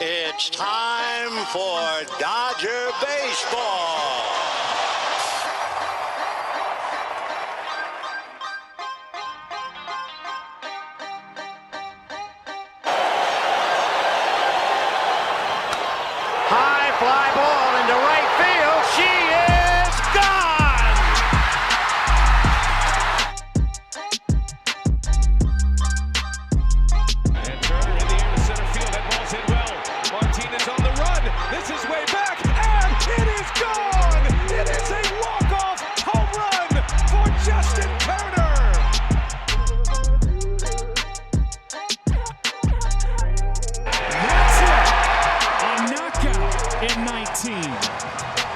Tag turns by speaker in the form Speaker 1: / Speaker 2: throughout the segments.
Speaker 1: It's time for Dodger baseball. High fly ball into right field. She is gone.
Speaker 2: And Turner in the air to center field. That ball's hit well. Martinez on the run. This is way back, and it is gone. It is a walk-off home run for Justin Turner.
Speaker 3: That's it. A knockout in 19.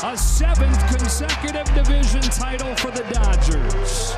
Speaker 3: A 7th consecutive division title for the Dodgers.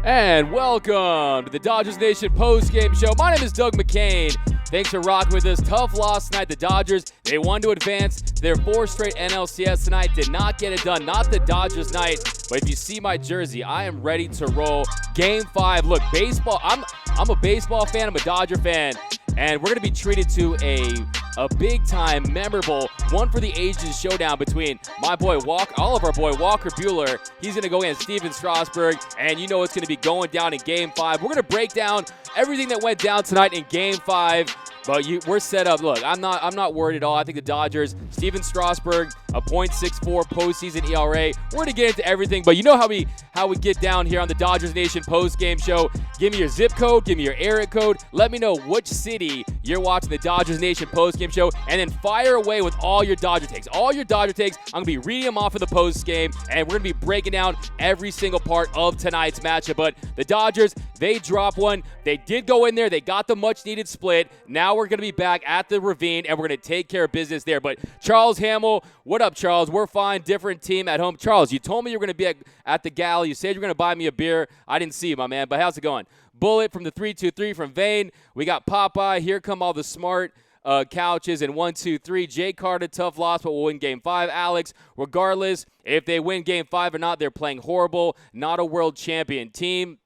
Speaker 4: And welcome to the Dodgers Nation post-game show. My name is Doug McCain. Thanks for rocking with us. Tough loss tonight. The Dodgers, they won to advance their 4th straight NLCS tonight. Did not get it done. Not the Dodgers night. But if you see my jersey, I am ready to roll. Game 5. Look, baseball. I'm a baseball fan. I'm a Dodger fan. And we're going to be treated to a big-time, memorable, one for the ages showdown between my boy all of our boy Walker Buehler. He's going to go against Steven Strasburg, and you know it's going to be going down in Game 5. We're going to break down everything that went down tonight in Game 5. But we're set up. Look, I'm not worried at all. I think the Dodgers, Steven Strasburg, a .64 postseason ERA. We're gonna get into everything, but you know how we get down here on the Dodgers Nation post-game show. Give me your zip code, give me your area code. Let me know which city you're watching the Dodgers Nation post-game show, and then fire away with all your Dodger takes. All your Dodger takes. I'm gonna be reading them off of the post-game, and we're gonna be breaking down every single part of tonight's matchup. But the Dodgers, they dropped one. They did go in there. They got the much-needed split. Now we're going to be back at the Ravine, and we're going to take care of business there. But Charles Hamill, what up, Charles? We're fine. Different team at home. Charles, you told me you were going to be at the gala. You said you were going to buy me a beer. I didn't see you, my man, but how's it going? Bullet from the 323 from Vane. We got Popeye. Here come all the smart couches and 1, 2, 3. Jay Carter, tough loss, but we'll win Game 5. Alex, regardless if they win Game 5 or not, they're playing horrible. Not a world champion team.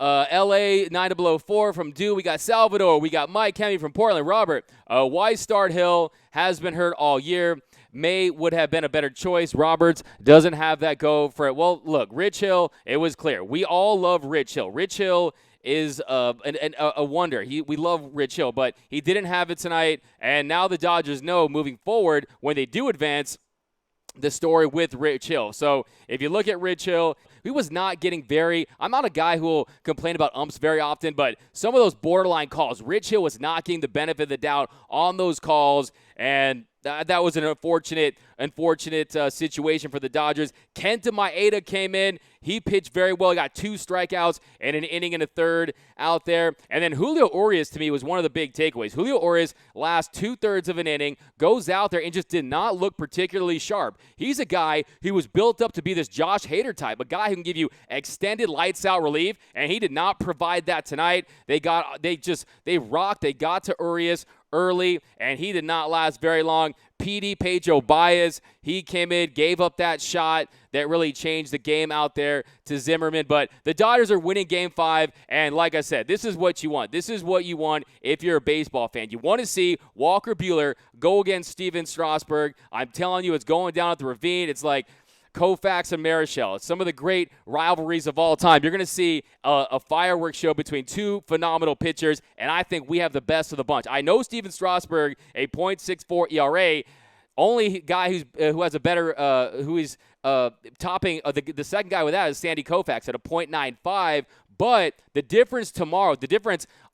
Speaker 4: LA 9004 from Dew. We got Salvador. We got Mike Hemi from Portland. Robert. Why start Hill? Has been hurt all year. May would have been a better choice. Roberts doesn't have that go for it. Well, look, Rich Hill, it was clear. We all love Rich Hill. Rich Hill is a wonder. We love Rich Hill, but he didn't have it tonight. And now the Dodgers know moving forward when they do advance the story with Rich Hill. So if you look at Rich Hill, he was not getting I'm not a guy who will complain about umps very often, but some of those borderline calls, Rich Hill was not getting the benefit of the doubt on those calls, and that was an unfortunate situation for the Dodgers. Kenta Maeda came in. He pitched very well. He got 2 strikeouts and an inning and a third out there. And then Julio Urias, to me, was one of the big takeaways. Julio Urias, last 2/3 of an inning, goes out there and just did not look particularly sharp. He's a guy who was built up to be this Josh Hader type, a guy who can give you extended lights-out relief, and he did not provide that tonight. They rocked. They got to Urias early, and he did not last very long. PD Pedro Baez, he came in, gave up that shot that really changed the game out there to Zimmerman. But the Dodgers are winning Game 5, and like I said, this is what you want. This is what you want if you're a baseball fan. You want to see Walker Buehler go against Steven Strasburg. I'm telling you, it's going down at the Ravine. It's like Koufax and Marichal. It's some of the great rivalries of all time. You're going to see a fireworks show between 2 phenomenal pitchers, and I think we have the best of the bunch. I know Steven Strasburg, a .64 ERA, only guy who has a better who is topping the second guy with that is Sandy Koufax at a .95. But the difference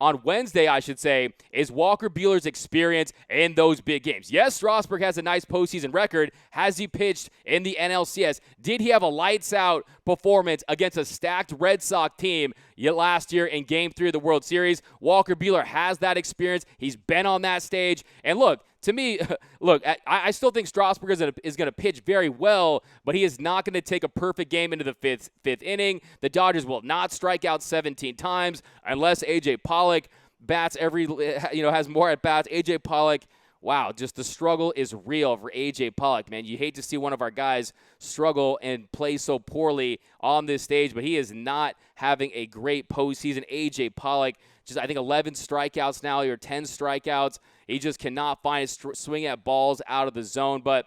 Speaker 4: on Wednesday, I should say, is Walker Buehler's experience in those big games. Yes, Strasburg has a nice postseason record. Has he pitched in the NLCS? Did he have a lights-out performance against a stacked Red Sox team last year in Game 3 of the World Series? Walker Buehler has that experience. He's been on that stage. And look, to me, I still think Strasburg is going to pitch very well, but he is not going to take a perfect game into the fifth inning. The Dodgers will not strike out 17 times unless A.J. Pollock has more at bats. A.J. Pollock, wow, just the struggle is real for A.J. Pollock, man. You hate to see one of our guys struggle and play so poorly on this stage, but he is not having a great postseason. A.J. Pollock, just I think 11 strikeouts now, or 10 strikeouts. He just cannot find his swing at balls out of the zone. But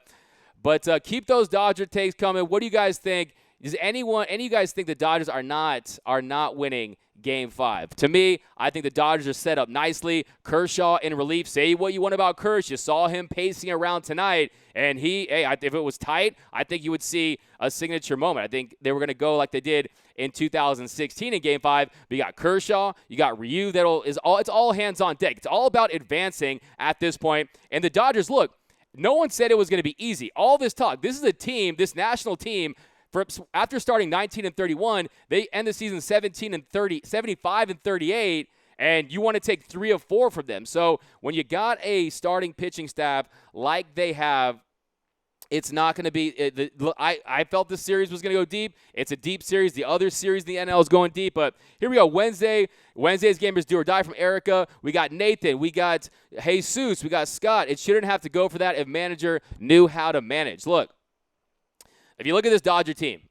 Speaker 4: keep those Dodger takes coming. What do you guys think? Does any of you guys think the Dodgers are not winning Game 5? To me, I think the Dodgers are set up nicely. Kershaw in relief. Say what you want about Kershaw. You saw him pacing around tonight, and if it was tight, I think you would see a signature moment. I think they were going to go like they did in 2016 in Game 5. But you got Kershaw, you got Ryu. It's all hands on deck. It's all about advancing at this point. And the Dodgers, look, no one said it was going to be easy. All this talk. This is a team, this national team. After starting 19-31, they end the season 75-38, and you want to take 3 of 4 from them. So when you got a starting pitching staff like they have, it's not going to be I felt this series was going to go deep. It's a deep series. The other series in the NL is going deep. But here we go. Wednesday's game is do or die from Erica. We got Nathan. We got Jesus. We got Scott. It shouldn't have to go for that if manager knew how to manage. Look. If you look at this Dodger team,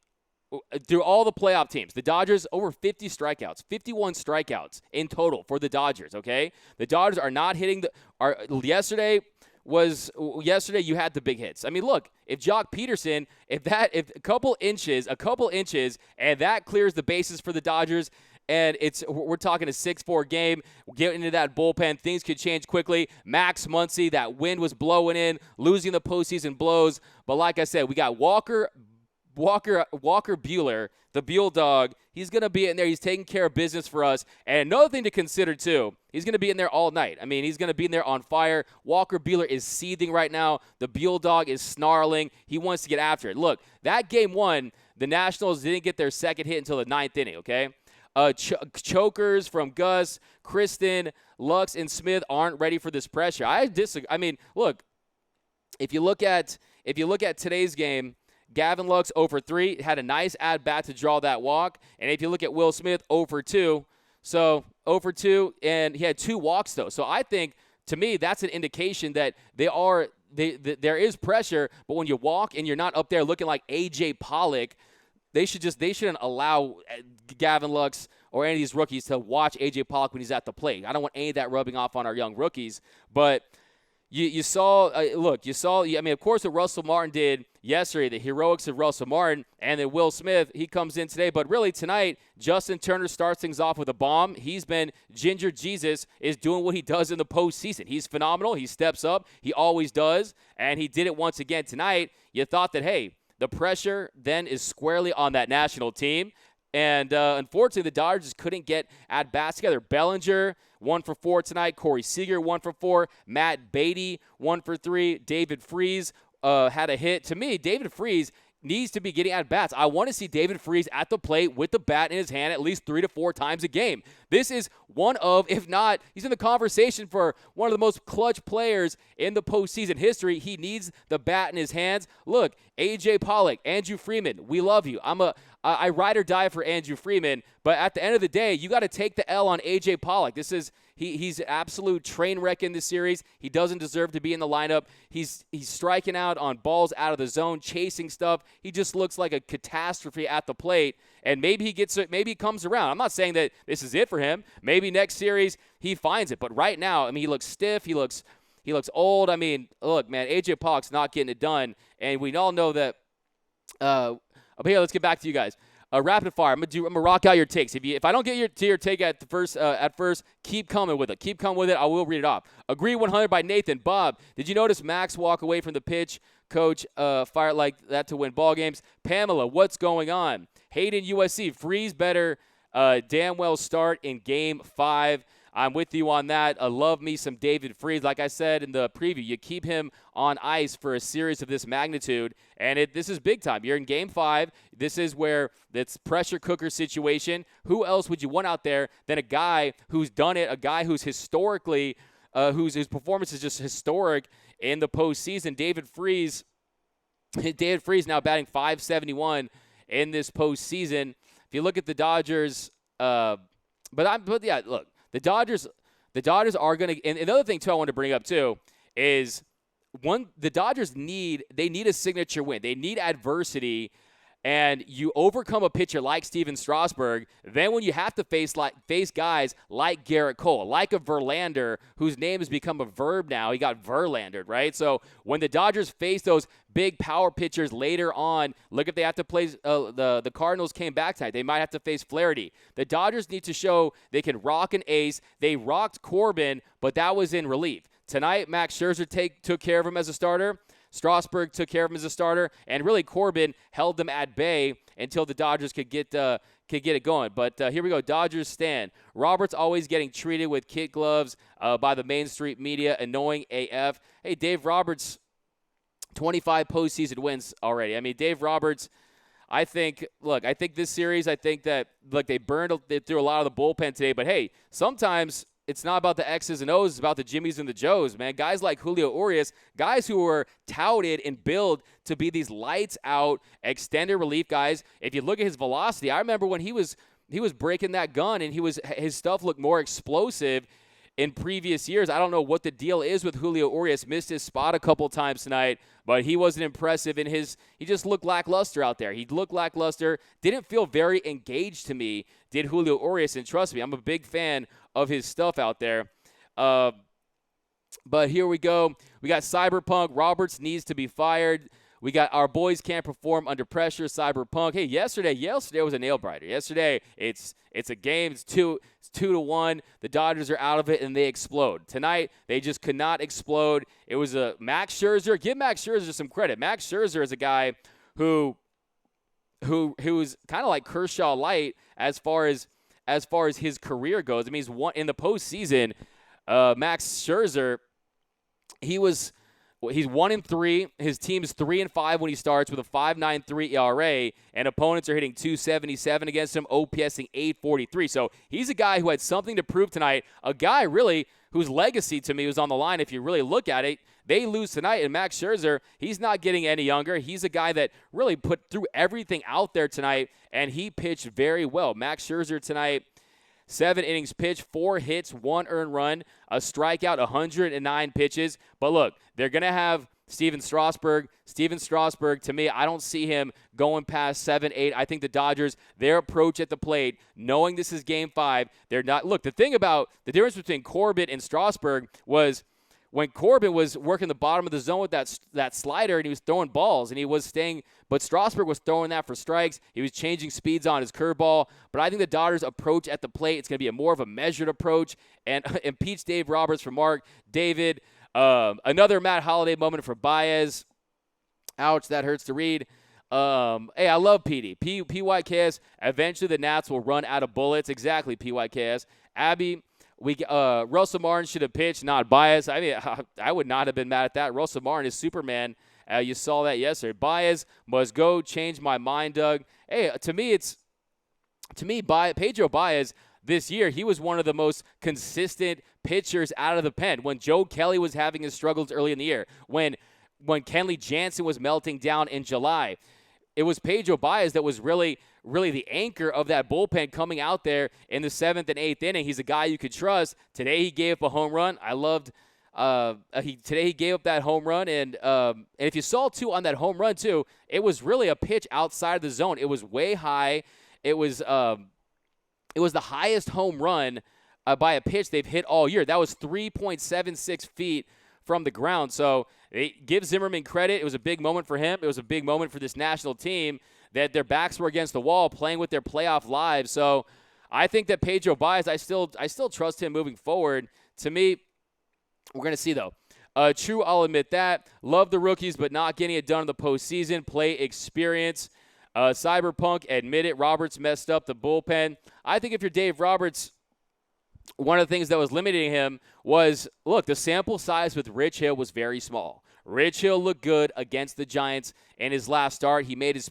Speaker 4: through all the playoff teams, the Dodgers over 50 strikeouts, 51 strikeouts in total for the Dodgers, okay? The Dodgers are not hitting yesterday you had the big hits. I mean, look, if Jock Peterson, if a couple inches, and that clears the bases for the Dodgers, and we're talking a 6-4 game, getting into that bullpen, things could change quickly. Max Muncy, that wind was blowing in, losing the postseason blows. But like I said, we got Walker Buehler, the Buell dog. He's going to be in there. He's taking care of business for us. And another thing to consider, too, he's going to be in there all night. I mean, he's going to be in there on fire. Walker Buehler is seething right now. The Buell dog is snarling. He wants to get after it. Look, that Game 1, the Nationals didn't get their second hit until the 9th inning, okay? Chokers from Gus, Kristen, Lux, and Smith aren't ready for this pressure. I disagree. I mean, look, if you look at today's game, Gavin Lux 0-for-3 had a nice at-bat to draw that walk. And if you look at Will Smith 0-for-2, so 0-for-2, and he had 2 walks, though. So I think, to me, that's an indication that there is pressure, but when you walk and you're not up there looking like A.J. Pollock, they shouldn't allow Gavin Lux or any of these rookies to watch A.J. Pollock when he's at the plate. I don't want any of that rubbing off on our young rookies. But you saw, I mean, of course, what Russell Martin did yesterday, the heroics of Russell Martin, and then Will Smith, he comes in today. But really tonight, Justin Turner starts things off with a bomb. Ginger Jesus is doing what he does in the postseason. He's phenomenal. He steps up. He always does. And he did it once again tonight. You thought that, hey, the pressure then is squarely on that national team. And unfortunately, the Dodgers just couldn't get at-bats together. Bellinger, 1-for-4 tonight. Corey Seager, 1-for-4. Matt Beatty, 1-for-3. David Freese had a hit. To me, David Freese needs to be getting at-bats. I want to see David Freese at the plate with the bat in his hand at least 3 to 4 times a game. This is one of, if not, he's in the conversation for one of the most clutch players in the postseason history. He needs the bat in his hands. Look, A.J. Pollock, Andrew Freeman, we love you. I ride or die for Andrew Freeman, but at the end of the day, you got to take the L on A.J. Pollock. He's an absolute train wreck in this series. He doesn't deserve to be in the lineup. He's striking out on balls out of the zone, chasing stuff. He just looks like a catastrophe at the plate, and maybe he comes around. I'm not saying that this is it for him. Maybe next series he finds it, but right now, I mean, he looks stiff. He looks old. I mean, look, man, A.J. Pollock's not getting it done, and we all know that. But here, let's get back to you guys. Rapid fire. I'm gonna rock out your takes. If I don't get to your take at first, keep coming with it. Keep coming with it. I will read it off. Agree 100 by Nathan. Bob, did you notice Max walk away from the pitch? Coach fired like that to win ball games. Pamela, what's going on? Hayden USC. Freeze better damn well start in Game 5. I'm with you on that. I love me some David Freese. Like I said in the preview, you keep him on ice for a series of this magnitude, and this is big time. You're in Game 5. This is where it's pressure cooker situation. Who else would you want out there than a guy who's done it, a guy who's historically, whose performance is just historic in the postseason? David Freese now batting .571 in this postseason. If you look at the Dodgers, look. The Dodgers are going to – and another thing, too, I want to bring up, too, is the Dodgers need a signature win. They need adversity, and you overcome a pitcher like Steven Strasburg. Then when you have to face guys like Garrett Cole, like a Verlander, whose name has become a verb now. He got Verlandered, right? So when the Dodgers face those big power pitchers later on, look, if they have to play the Cardinals came back tonight, they might have to face Flaherty. The Dodgers need to show they can rock an ace. They rocked Corbin, but that was in relief. Tonight, Max Scherzer took care of him as a starter. Strasburg took care of him as a starter, and really Corbin held them at bay until the Dodgers could get it going. But here we go. Dodgers stand. Roberts always getting treated with kid gloves by the Main Street media, annoying AF. Hey, Dave Roberts, 25 postseason wins already. I mean, Dave Roberts, I think this series, they burned through a lot of the bullpen today. But, hey, sometimes it's not about the X's and O's. It's about the Jimmies and the Joes, man. Guys like Julio Urias, guys who were touted and billed to be these lights-out extended relief guys. If you look at his velocity, I remember when he was breaking that gun and his stuff looked more explosive in previous years. I don't know what the deal is with Julio Urias. Missed his spot a couple times tonight, but he wasn't impressive he just looked lackluster out there. He looked lackluster. Didn't feel very engaged to me, did Julio Urias, and trust me, I'm a big fan of his stuff out there. But here we go. We got Cyberpunk. Roberts needs to be fired. We got our boys can't perform under pressure. Cyberpunk. Hey, yesterday was a nail biter. Yesterday, it's a game. It's 2-1. The Dodgers are out of it, and they explode. Tonight, they just could not explode. It was a Max Scherzer. Give Max Scherzer some credit. Max Scherzer is a guy who's kind of like Kershaw light as far as his career goes. I mean, in the postseason, Max Scherzer, he's 1-3. His team's 3-5 when he starts with a 5.93 ERA, and opponents are hitting .277 against him, OPSing .843. So he's a guy who had something to prove tonight. A guy really whose legacy to me was on the line. If you really look at it, they lose tonight, and Max Scherzer, he's not getting any younger. He's a guy that really threw everything out there tonight, and he pitched very well. Max Scherzer tonight, 7 innings pitched, 4 hits, 1 earned run, a strikeout, 109 pitches. But look, they're going to have Steven Strasburg. Steven Strasburg, to me, I don't see him going past 7-8. I think the Dodgers, their approach at the plate, knowing this is Game 5, they're not. Look, the thing about the difference between Corbin and Strasburg was when Corbin was working the bottom of the zone with that slider and he was throwing balls and he was staying, but Strasburg was throwing that for strikes. He was changing speeds on his curveball. But I think the Dodgers' approach at the plate, it's going to be more of a measured approach. And impeach Dave Roberts for Mark. David, another Matt Holliday moment for Baez. Ouch, that hurts to read. Hey, I love PD. PYKS, eventually the Nats will run out of bullets. Exactly, PYKS. Abby, Russell Martin should have pitched, not Baez. I mean, I would not have been mad at that. Russell Martin is Superman. You saw that yesterday. Baez must go. Change my mind, Doug. Hey, to me, Pedro Baez this year, he was one of the most consistent pitchers out of the pen. When Joe Kelly was having his struggles early in the year, when Kenley Jansen was melting down in July, it was Pedro Baez that was really the anchor of that bullpen coming out there in the 7th and 8th inning. He's a guy you could trust. Today he gave up a home run. I loved today he gave up that home run, and if you saw too on that home run too, it was really a pitch outside of the zone. It was way high. It was the highest home run by a pitch they've hit all year. That was 3.76 feet from the ground. So give Zimmerman credit. It was a big moment for him. It was a big moment for this national team that their backs were against the wall playing with their playoff lives. So I think that Pedro Baez, I still trust him moving forward. To me, we're going to see, though. True, I'll admit that. Love the rookies, but not getting it done in the postseason. Play experience. Cyberpunk admitted Roberts messed up the bullpen. I think if you're Dave Roberts, one of the things that was limiting him was, look, the sample size with Rich Hill was very small. Rich Hill looked good against the Giants in his last start. He made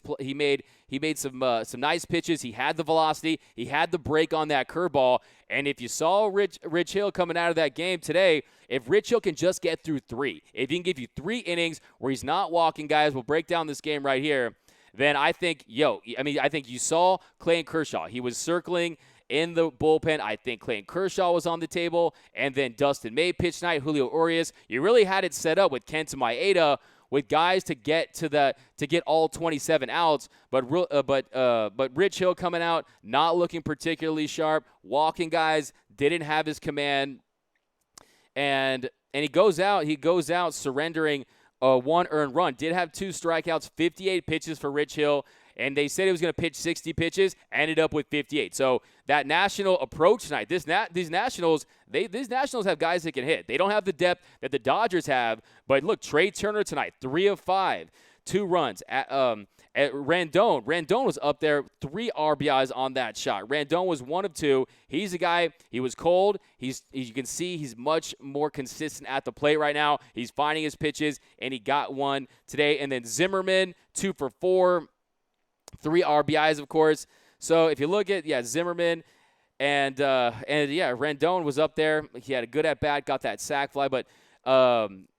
Speaker 4: some nice pitches. He had the velocity. He had the break on that curveball. And if you saw Rich Hill coming out of that game today, if Rich Hill can just get through 3, if he can give you 3 innings where he's not walking guys, we'll break down this game right here, then I think you saw Clayton Kershaw. He was circling in the bullpen. I think Clayton Kershaw was on the table, and then Dustin May pitched tonight, Julio Urias. You really had it set up with Kenta Maeda with guys to get all 27 outs, but Rich Hill coming out not looking particularly sharp, walking guys, didn't have his command, and he goes out surrendering 1 earned run. Did have 2 strikeouts, 58 pitches for Rich Hill. And they said he was going to pitch 60 pitches, ended up with 58. So that National approach tonight, these Nationals have guys that can hit. They don't have the depth that the Dodgers have. But look, Trey Turner tonight, 3 of 5, 2 runs. At Rendon was up there, 3 RBIs on that shot. Rendon was 1 of 2. He's a guy, he was cold. You can see he's much more consistent at the plate right now. He's finding his pitches, and he got 1 today. And then Zimmerman, 2 for 4. 3 RBIs, of course. So if you look at, Zimmerman and Rendon was up there. He had a good at-bat, got that sac fly, but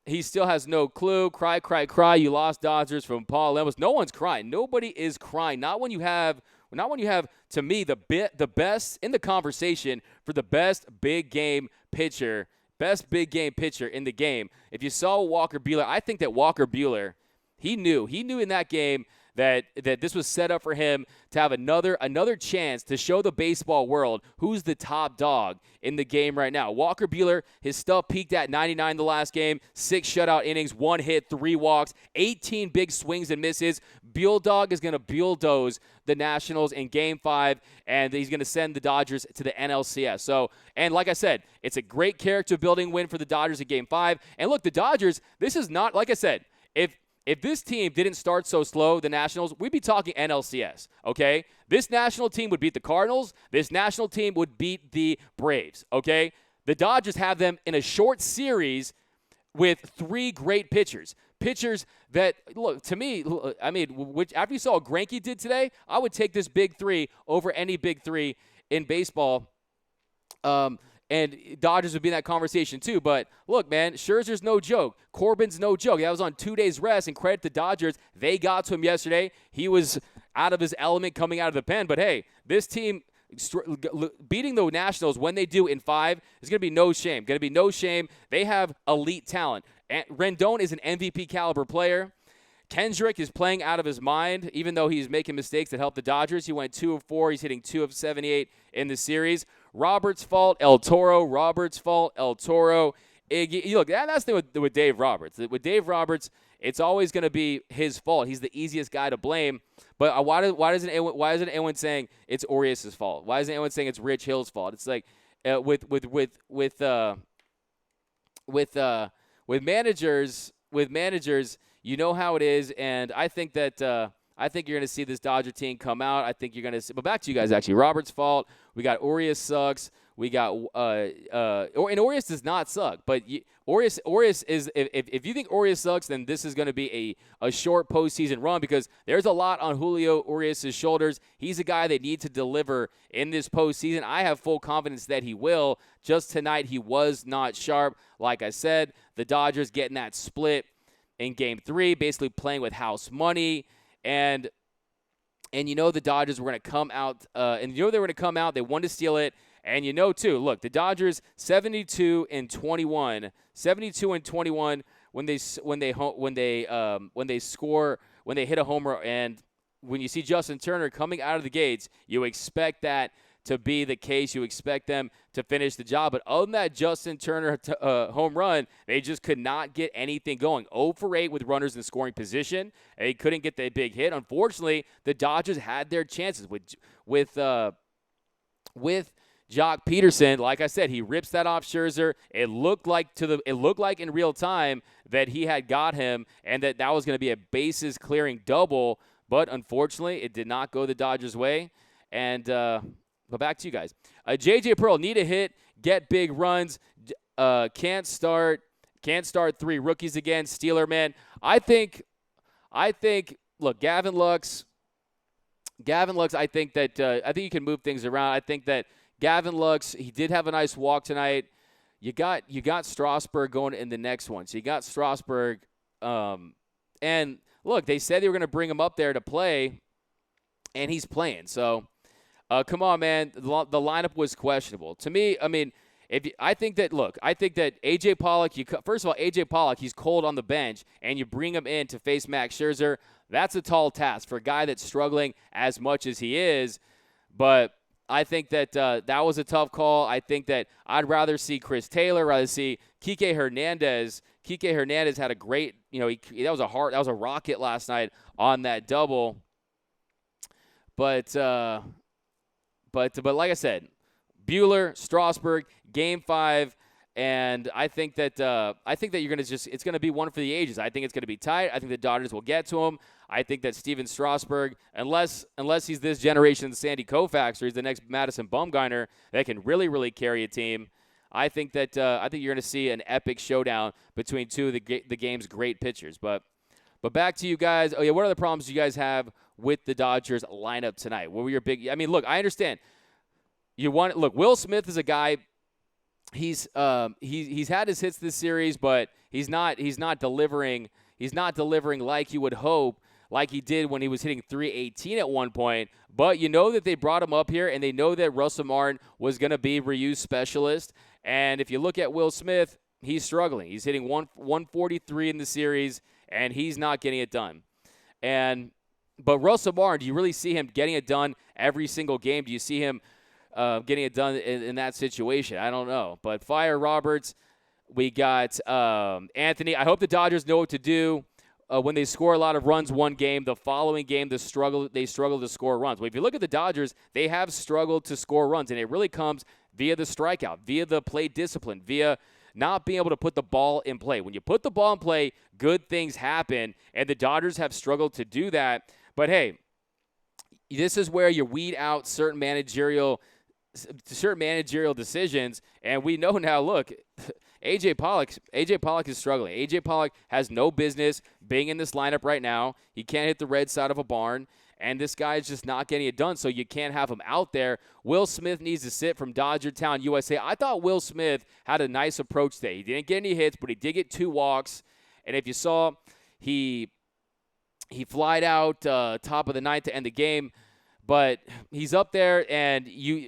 Speaker 4: he still has no clue. Cry, cry, cry. You lost Dodgers from Paul Lemos. No one's crying. Nobody is crying. Not when you have, to me, the best in the conversation for the best big game pitcher in the game. If you saw Walker Buehler, I think that Walker Buehler, he knew in that game that this was set up for him to have another chance to show the baseball world who's the top dog in the game right now. Walker Buehler, his stuff peaked at 99 the last game, 6 shutout innings, 1 hit, 3 walks, 18 big swings and misses. Buell-Dog is going to bulldoze the Nationals in Game 5, and he's going to send the Dodgers to the NLCS. So, and like I said, it's a great character-building win for the Dodgers in Game 5. And look, the Dodgers, this is not, like I said, if this team didn't start so slow, the Nationals, we'd be talking NLCS, okay? This national team would beat the Cardinals. This national team would beat the Braves, okay? The Dodgers have them in a short series with 3 great pitchers. Pitchers that, look, to me, after you saw what Greinke did today, I would take this big 3 over any big 3 in baseball. And Dodgers would be in that conversation too. But look, man, Scherzer's no joke. Corbin's no joke. That was on 2 days rest, and credit to Dodgers. They got to him yesterday. He was out of his element coming out of the pen. But, hey, this team beating the Nationals when they do in 5 is going to be no shame. Going to be no shame. They have elite talent. Rendon is an MVP caliber player. Kendrick is playing out of his mind, even though he's making mistakes that help the Dodgers. He went 2 of 4. He's hitting 2 of 78 in the series. Roberts' fault, El Toro. Roberts' fault, El Toro. Look, that's the thing with Dave Roberts. With Dave Roberts, it's always going to be his fault. He's the easiest guy to blame. But why isn't anyone saying it's Urias' fault? Why isn't anyone saying it's Rich Hill's fault? It's like with managers, you know how it is, and I think that I think you're going to see this Dodger team come out. I think you're going to see – but back to you guys, actually. Roberts' fault. We got Urias sucks. We got and Urias does not suck. But Urias is – if you think Urias sucks, then this is going to be a short postseason run because there's a lot on Julio Urias' shoulders. He's a guy that needs to deliver in this postseason. I have full confidence that he will. Just tonight he was not sharp. Like I said, the Dodgers getting that split in Game 3, basically playing with house money. And you know the Dodgers were going to come out, and you know they were going to come out. They wanted to steal it, and you know too. Look, the Dodgers 72-21 when they hit a homer, and when you see Justin Turner coming out of the gates, you expect that to be the case. You expect them to finish the job. But other than that Justin Turner home run, they just could not get anything going. 0 for 8 with runners in scoring position. They couldn't get the big hit. Unfortunately, the Dodgers had their chances with Jock Peterson. Like I said, he rips that off Scherzer. It looked like in real time that he had got him and that was going to be a bases clearing double. but unfortunately, it did not go the Dodgers' way. And but back to you guys. J.J. Pearl need a hit, get big runs. Can't start 3 rookies again. Steeler, man. I think. Look, Gavin Lux. I think you can move things around. I think that Gavin Lux, he did have a nice walk tonight. You got Strasburg going in the next one. So you got Strasburg. And look, they said they were going to bring him up there to play, and he's playing. So, come on, man. The lineup was questionable. To me, I mean, I think that A.J. Pollock, first of all, A.J. Pollock, he's cold on the bench, and you bring him in to face Max Scherzer. That's a tall task for a guy that's struggling as much as he is. But I think that that was a tough call. I think that I'd rather see Chris Taylor, rather see Kike Hernandez. Kike Hernandez had a great, that was a rocket last night on that double. But like I said, Buehler, Strasburg, Game 5, and I think that you're gonna it's gonna be one for the ages. I think it's gonna be tight. I think the Dodgers will get to him. I think that Steven Strasburg, unless he's this generation's Sandy Koufax or he's the next Madison Bumgarner that can really, really carry a team, I think you're going to see an epic showdown between two of the game's great pitchers. But back to you guys. Oh yeah, what are the problems you guys have with the Dodgers lineup tonight? What were your big? I mean, look, I understand. Will Smith is a guy. He's had his hits this series, but he's not delivering. He's not delivering like you would hope, like he did when he was hitting .318 at one point. But you know that they brought him up here, and they know that Russell Martin was going to be Ryu's specialist. And if you look at Will Smith, he's struggling. He's hitting 143 in the series, and he's not getting it done. But Russell Martin, do you really see him getting it done every single game? Do you see him getting it done in that situation? I don't know. But fire Roberts. We got Anthony. I hope the Dodgers know what to do when they score a lot of runs one game. The following game, they struggle to score runs. Well, if you look at the Dodgers, they have struggled to score runs, and it really comes via the strikeout, via the play discipline, via not being able to put the ball in play. When you put the ball in play, good things happen, and the Dodgers have struggled to do that. But, hey, this is where you weed out certain managerial decisions, and we know now, look, A.J. Pollock is struggling. A.J. Pollock has no business being in this lineup right now. He can't hit the red side of a barn, and this guy is just not getting it done, so you can't have him out there. Will Smith needs to sit from Dodger Town, USA. I thought Will Smith had a nice approach today. He didn't get any hits, but he did get 2 walks, and if you saw, he flied out top of the 9th to end the game. But he's up there, and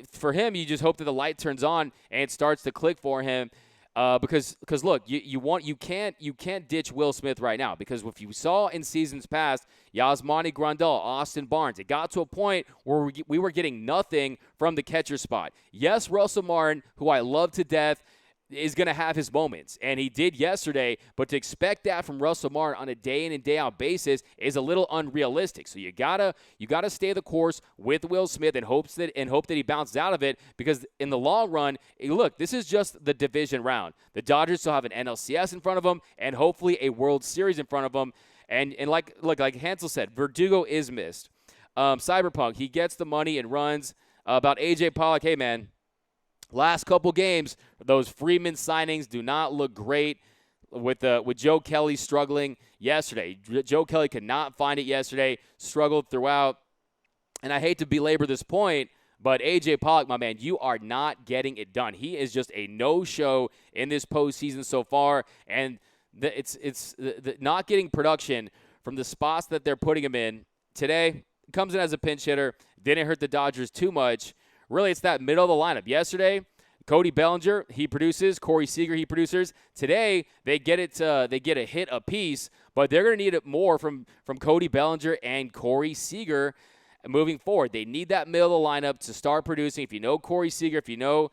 Speaker 4: for him, you just hope that the light turns on and it starts to click for him. Because look, you can't ditch Will Smith right now, because if you saw in seasons past, Yasmani Grandal, Austin Barnes, it got to a point where we were getting nothing from the catcher spot. Yes, Russell Martin, who I love to death, is going to have his moments, and he did yesterday, but to expect that from Russell Martin on a day in and day out basis is a little unrealistic. So you gotta stay the course with Will Smith and hope that he bounces out of it, because in the long run, look, this is just the division round. The Dodgers still have an NLCS in front of them and hopefully a World Series in front of them. And like Hansel said, Verdugo is missed. Cyberpunk, he gets the money and runs. About A.J. Pollock, hey man, last couple games, those Freeman signings do not look great with Joe Kelly struggling yesterday. Joe Kelly could not find it yesterday, struggled throughout. And I hate to belabor this point, but A.J. Pollock, my man, you are not getting it done. He is just a no-show in this postseason so far, and it's not getting production from the spots that they're putting him in. Today, comes in as a pinch hitter, didn't hurt the Dodgers too much. Really, it's that middle of the lineup. Yesterday, Cody Bellinger, he produces. Corey Seager, he produces. Today, they get a hit apiece, but they're going to need it more from Cody Bellinger and Corey Seager moving forward. They need that middle of the lineup to start producing. If you know Corey Seager, if you know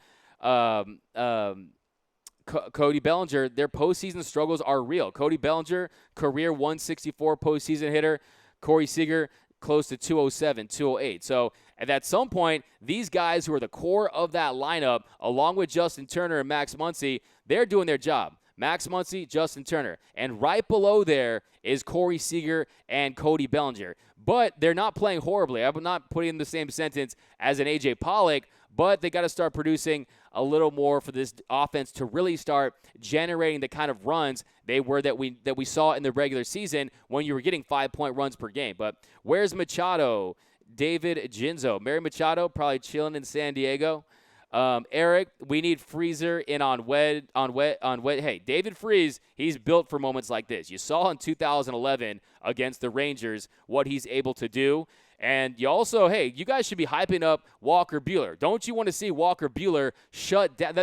Speaker 4: Cody Bellinger, their postseason struggles are real. Cody Bellinger, career 164 postseason hitter. Corey Seager, close to 207, 208. So at some point, these guys who are the core of that lineup, along with Justin Turner and Max Muncy, they're doing their job. Max Muncy, Justin Turner. And right below there is Corey Seager and Cody Bellinger. But they're not playing horribly. I'm not putting in the same sentence as an A.J. Pollock, but they got to start producing a little more for this offense to really start generating the kind of runs that we saw in the regular season when you were getting 5-point runs per game. But where's Machado? David Ginzo. Mary Machado probably chilling in San Diego. Eric, we need Freezer in on wet. Hey, David Freeze, he's built for moments like this. You saw in 2011 against the Rangers what he's able to do. And you also, hey, you guys should be hyping up Walker Buehler. Don't you want to see Walker Buehler shut down?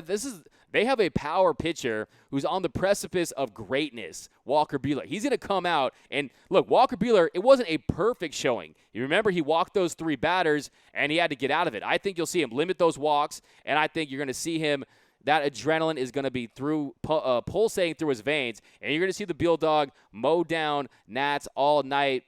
Speaker 4: They have a power pitcher who's on the precipice of greatness, Walker Buehler. He's going to come out and, look, Walker Buehler, it wasn't a perfect showing. You remember he walked those 3 batters, and he had to get out of it. I think you'll see him limit those walks, and I think you're going to see him, that adrenaline is going to be pulsating through his veins, and you're going to see the Buell Dog mow down Nats all night.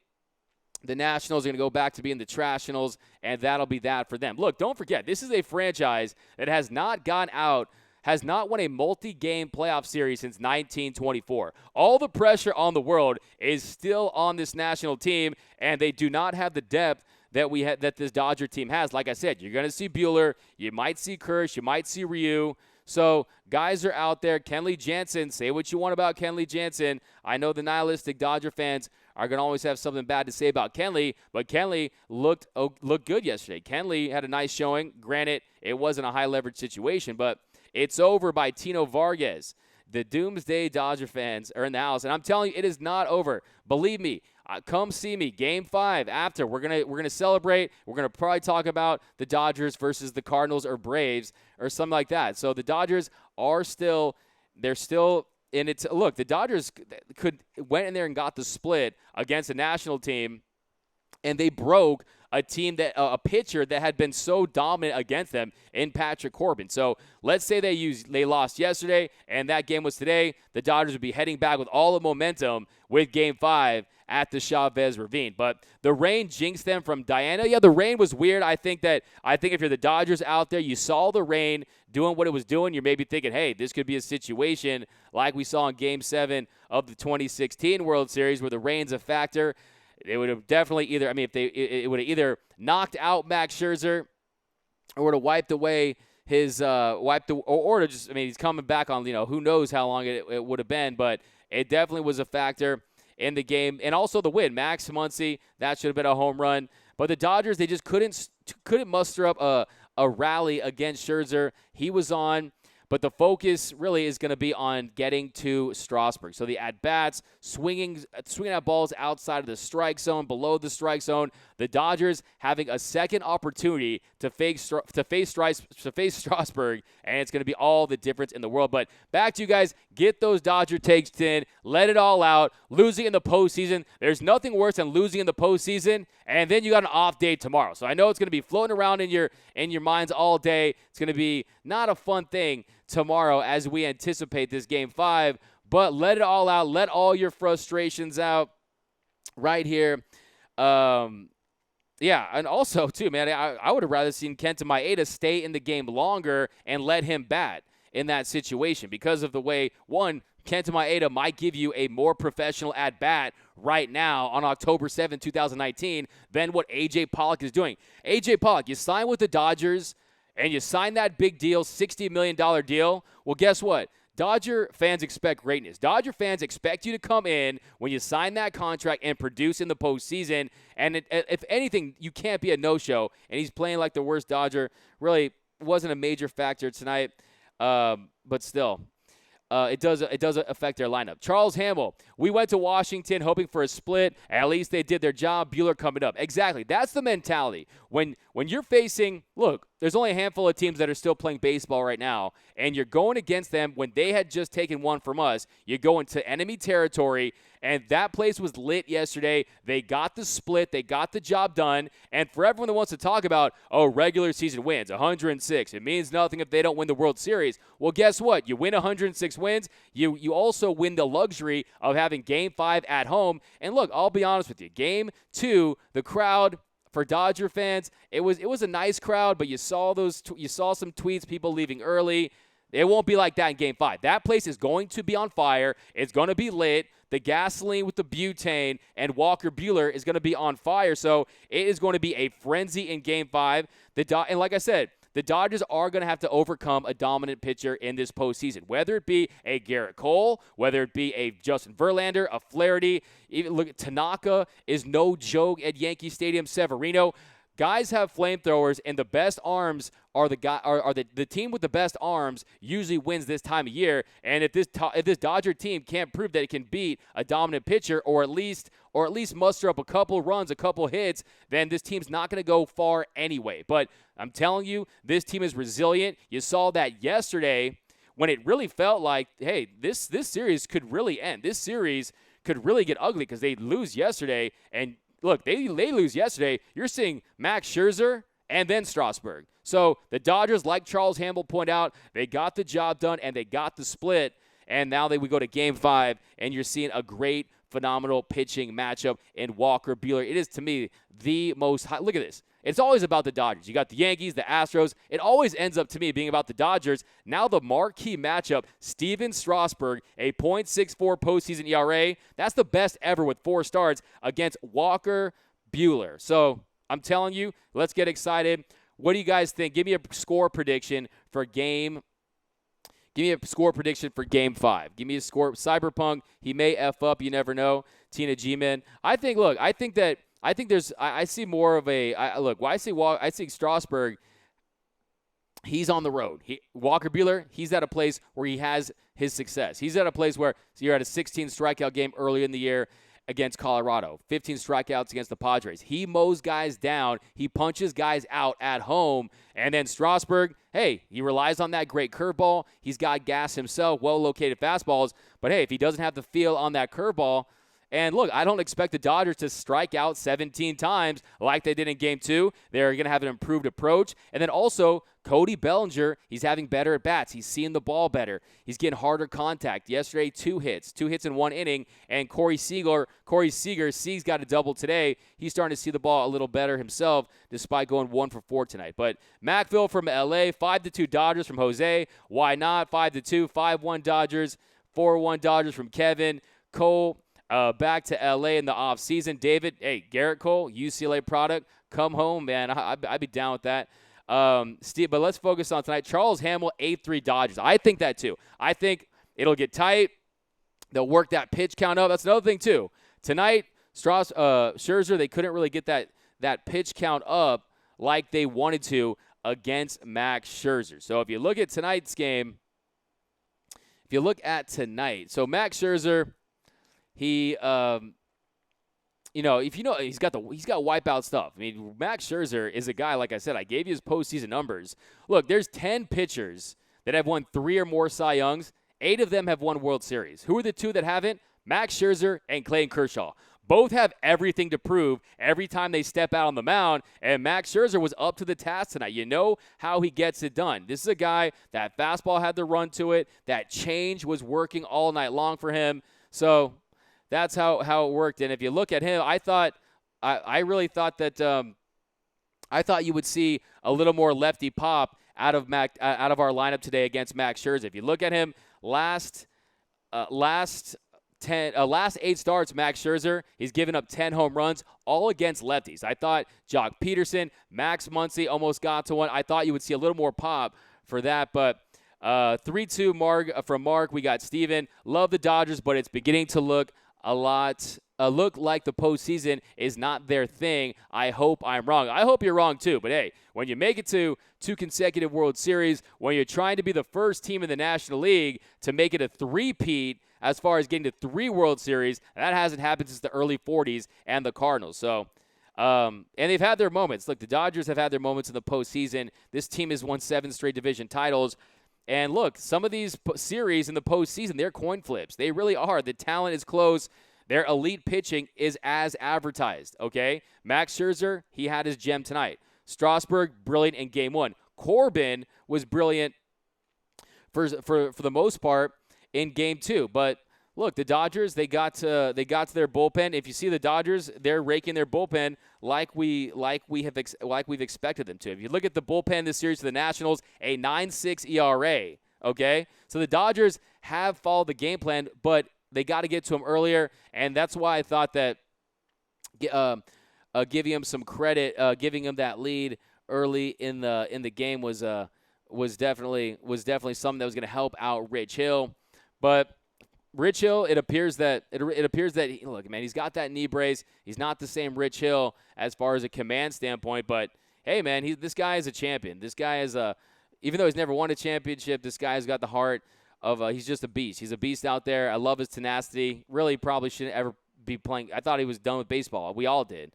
Speaker 4: The Nationals are going to go back to being the Trashionals, and that'll be that for them. Look, don't forget, this is a franchise that has not won a multi-game playoff series since 1924. All the pressure on the world is still on this national team, and they do not have the depth that this Dodger team has. Like I said, you're going to see Buehler, you might see Kersh, you might see Ryu. So guys are out there. Kenley Jansen, say what you want about Kenley Jansen. I know the nihilistic Dodger fans are going to always have something bad to say about Kenley, but Kenley looked good yesterday. Kenley had a nice showing. Granted, it wasn't a high-leverage situation, but it's over by Tino Vargas. The doomsday Dodger fans are in the house, and I'm telling you, it is not over. Believe me, come see me. Game 5 after. We're gonna celebrate. We're gonna probably talk about the Dodgers versus the Cardinals or Braves or something like that. So the Dodgers are still in it. Look, the Dodgers went in there and got the split against a national team, and they broke a pitcher that had been so dominant against them in Patrick Corbin. So let's say they lost yesterday and that game was today. The Dodgers would be heading back with all the momentum with Game 5 at the Chavez Ravine. But the rain jinxed them from Diana. Yeah, the rain was weird. I think if you're the Dodgers out there, you saw the rain doing what it was doing, you're maybe thinking, hey, this could be a situation like we saw in Game 7 of the 2016 World Series where the rain's a factor. It would have definitely it would have either knocked out Max Scherzer or would have wiped away his he's coming back on, who knows how long it would have been, but it definitely was a factor in the game. And also the win. Max Muncy, that should have been a home run. But the Dodgers, they just couldn't muster up a rally against Scherzer. He was on. But the focus really is going to be on getting to Strasburg. So the at-bats, swinging at balls outside of the strike zone, below the strike zone. The Dodgers having a second opportunity to face Strasburg, and it's going to be all the difference in the world. But back to you guys. Get those Dodger takes in. Let it all out. Losing in the postseason. There's nothing worse than losing in the postseason, and then you got an off day tomorrow. So I know it's going to be floating around in your minds all day. It's going to be not a fun thing tomorrow as we anticipate this Game 5, but let it all out. Let all your frustrations out right here. Yeah, and also, too, man, I would have rather seen Kenta Maeda stay in the game longer and let him bat in that situation because of the way, one, Kenta Maeda might give you a more professional at-bat right now on October 7, 2019 than what A.J. Pollock is doing. A.J. Pollock, you sign with the Dodgers and you sign that big deal, $60 million deal. Well, guess what? Dodger fans expect greatness. Dodger fans expect you to come in when you sign that contract and produce in the postseason. And if anything, you can't be a no-show. And he's playing like the worst Dodger. Really wasn't a major factor tonight, but still. It does affect their lineup. Charles Hamill, we went to Washington hoping for a split. At least they did their job. Buehler coming up. Exactly. That's the mentality. When you're facing, look, there's only a handful of teams that are still playing baseball right now, and you're going against them when they had just taken one from us. You go into enemy territory, and that place was lit yesterday. They got the split. They got the job done. And for everyone that wants to talk about, regular season wins, 106. It means nothing if they don't win the World Series. Well, guess what? You win 106 wins. You also win the luxury of having Game 5 at home. And look, I'll be honest with you. Game 2, the crowd, for Dodger fans, it was a nice crowd, but you saw some tweets, people leaving early. It won't be like that in Game 5. That place is going to be on fire. It's going to be lit. The gasoline with the butane and Walker Buehler is going to be on fire. So it is going to be a frenzy in Game 5. And like I said, the Dodgers are going to have to overcome a dominant pitcher in this postseason, whether it be a Garrett Cole, whether it be a Justin Verlander, a Flaherty. Even look at Tanaka is no joke at Yankee Stadium. Severino. Guys have flamethrowers, and the best arms are the team with the best arms usually wins this time of year. And if this Dodger team can't prove that it can beat a dominant pitcher, or at least muster up a couple runs, a couple hits, then this team's not going to go far anyway. But I'm telling you, this team is resilient. You saw that yesterday when it really felt like, hey, this series could really end. This series could really get ugly because they lose yesterday, and look, they lose yesterday. You're seeing Max Scherzer and then Strasburg. So the Dodgers, like Charles Hamble pointed out, they got the job done and they got the split. And now we go to Game 5, and you're seeing a great, phenomenal pitching matchup in Walker Buehler. It is, to me, the most high. Look at this. It's always about the Dodgers. You got the Yankees, the Astros. It always ends up, to me, being about the Dodgers. Now the marquee matchup, Steven Strasburg, a .64 postseason ERA. That's the best ever with 4 starts against Walker Buehler. So I'm telling you, let's get excited. What do you guys think? Give me a score prediction for Game 5. Give me a score. Cyberpunk, he may F up. You never know. Tina G-Man. I see more of I see Strasburg, he's on the road. Walker Buehler, he's at a place where he has his success. He's at a place where you're at a 16 strikeout game early in the year against Colorado, 15 strikeouts against the Padres. He mows guys down. He punches guys out at home. And then Strasburg, hey, he relies on that great curveball. He's got gas himself, well-located fastballs. But, hey, if he doesn't have the feel on that curveball, and look, I don't expect the Dodgers to strike out 17 times like they did in Game 2. They're going to have an improved approach. And then also, Cody Bellinger, he's having better at-bats. He's seeing the ball better. He's getting harder contact. Yesterday, 2 hits in 1 inning. And Corey Seager, Seager's got a double today. He's starting to see the ball a little better himself, despite going 1 for 4 tonight. But Macville from L.A., 5-2 Dodgers from Jose. Why not? 5-2, 5-1 Dodgers, 4-1 Dodgers from Kevin. Cole, back to L.A. in the offseason. David, hey, Garrett Cole, UCLA product, come home, man. I'd be down with that. Steve, but let's focus on tonight. Charles Hamble, 8-3 Dodgers. I think that, too. I think it'll get tight. They'll work that pitch count up. That's another thing, too. Tonight, Scherzer, they couldn't really get that pitch count up like they wanted to against Max Scherzer. So if you look at tonight's game, so Max Scherzer, he, he's got wipeout stuff. I mean, Max Scherzer is a guy, like I said, I gave you his postseason numbers. Look, there's 10 pitchers that have won 3 or more Cy Youngs. 8 of them have won World Series. Who are the 2 that haven't? Max Scherzer and Clayton Kershaw. Both have everything to prove every time they step out on the mound, and Max Scherzer was up to the task tonight. You know how he gets it done. This is a guy that fastball had the run to it. That change was working all night long for him. So that's how it worked. And if you look at him, I really thought that I thought you would see a little more lefty pop out of our lineup today against Max Scherzer. If you look at him last 8 starts, Max Scherzer, he's given up 10 home runs, all against lefties. I thought Jock Peterson, Max Muncy almost got to one. I thought you would see a little more pop for that, but 3-2 from Mark. We got Steven. Love the Dodgers, but it's beginning to look look like the postseason is not their thing. I hope I'm wrong. I hope you're wrong too. But hey, when you make it to 2 consecutive World Series, when you're trying to be the first team in the National League to make it a 3-peat as far as getting to 3 World Series, that hasn't happened since the early 40s and the Cardinals. So, and they've had their moments. Look, the Dodgers have had their moments in the postseason. This team has won 7 straight division titles. And look, some of these series in the postseason, they're coin flips. They really are. The talent is close. Their elite pitching is as advertised, okay? Max Scherzer, he had his gem tonight. Strasburg, brilliant in Game 1. Corbin was brilliant for the most part in Game 2. But look, the Dodgers, they got to their bullpen. If you see the Dodgers, they're raking their bullpen like we've expected them to. If you look at the bullpen this series for the Nationals, a 9.6 ERA. okay? So the Dodgers have followed the game plan, but they got to get to him earlier, and that's why I thought that giving him some credit, giving him that lead early in the game was definitely something that was going to help out Rich Hill. But Rich Hill, it appears that look, man, he's got that knee brace. He's not the same Rich Hill as far as a command standpoint, but hey, man, this guy is a champion. This guy is even though he's never won a championship, this guy's got the heart of he's just a beast. He's a beast out there. I love his tenacity. Really, probably shouldn't ever be playing. I thought he was done with baseball. We all did.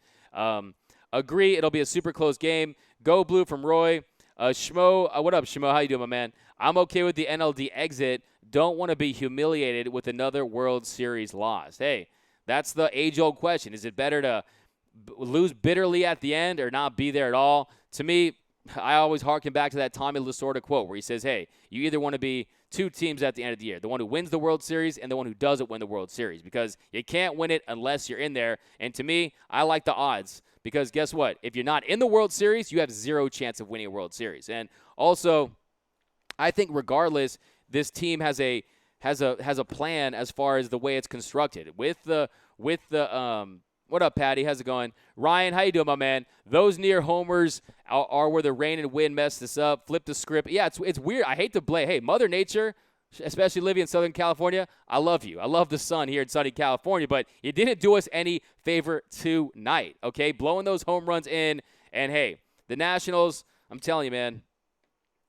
Speaker 4: Agree. It'll be a super close game. Go Blue from Roy. Schmo, what up, Schmo? How you doing, my man? I'm okay with the NLD exit. Don't want to be humiliated with another World Series loss. Hey, that's the age-old question. Is it better to lose bitterly at the end or not be there at all? To me, I always harken back to that Tommy Lasorda quote where he says, hey, you either want to be two teams at the end of the year, the one who wins the World Series and the one who doesn't win the World Series, because you can't win it unless you're in there. And to me, I like the odds because guess what? If you're not in the World Series, you have zero chance of winning a World Series. And also, I think regardless, this team has a plan as far as the way it's constructed. With the what up, Patty? How's it going? Ryan, how you doing, my man? Those near homers are where the rain and wind messed this up. Flip the script. Yeah, it's weird. I hate to blame. Hey, Mother Nature, especially living in Southern California, I love you. I love the sun here in sunny California, but you didn't do us any favor tonight, okay? Blowing those home runs in. And, hey, the Nationals, I'm telling you, man,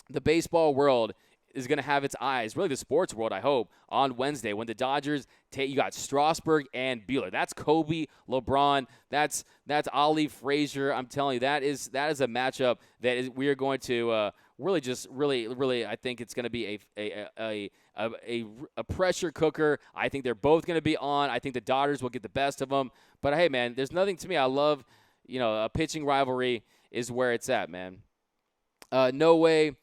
Speaker 4: the baseball world is going to have its eyes, really the sports world, I hope, on Wednesday when the Dodgers you got Strasburg and Buehler. That's Kobe, LeBron. That's Ali Frazier. I'm telling you, that is a matchup that we are going to really. I think it's going to be a pressure cooker. I think they're both going to be on. I think the Dodgers will get the best of them. But hey, man, there's nothing to me. I love, a pitching rivalry is where it's at, man. No way.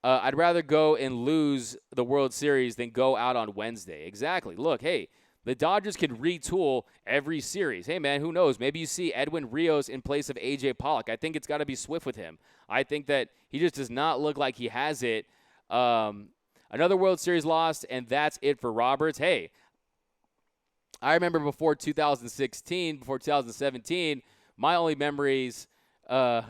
Speaker 4: I'd rather go and lose the World Series than go out on Wednesday. Exactly. Look, hey, the Dodgers can retool every series. Hey, man, who knows? Maybe you see Edwin Rios in place of A.J. Pollock. I think it's got to be swift with him. I think that he just does not look like he has it. Another World Series lost, and that's it for Roberts. Hey, I remember before 2016, before 2017, my only memories – until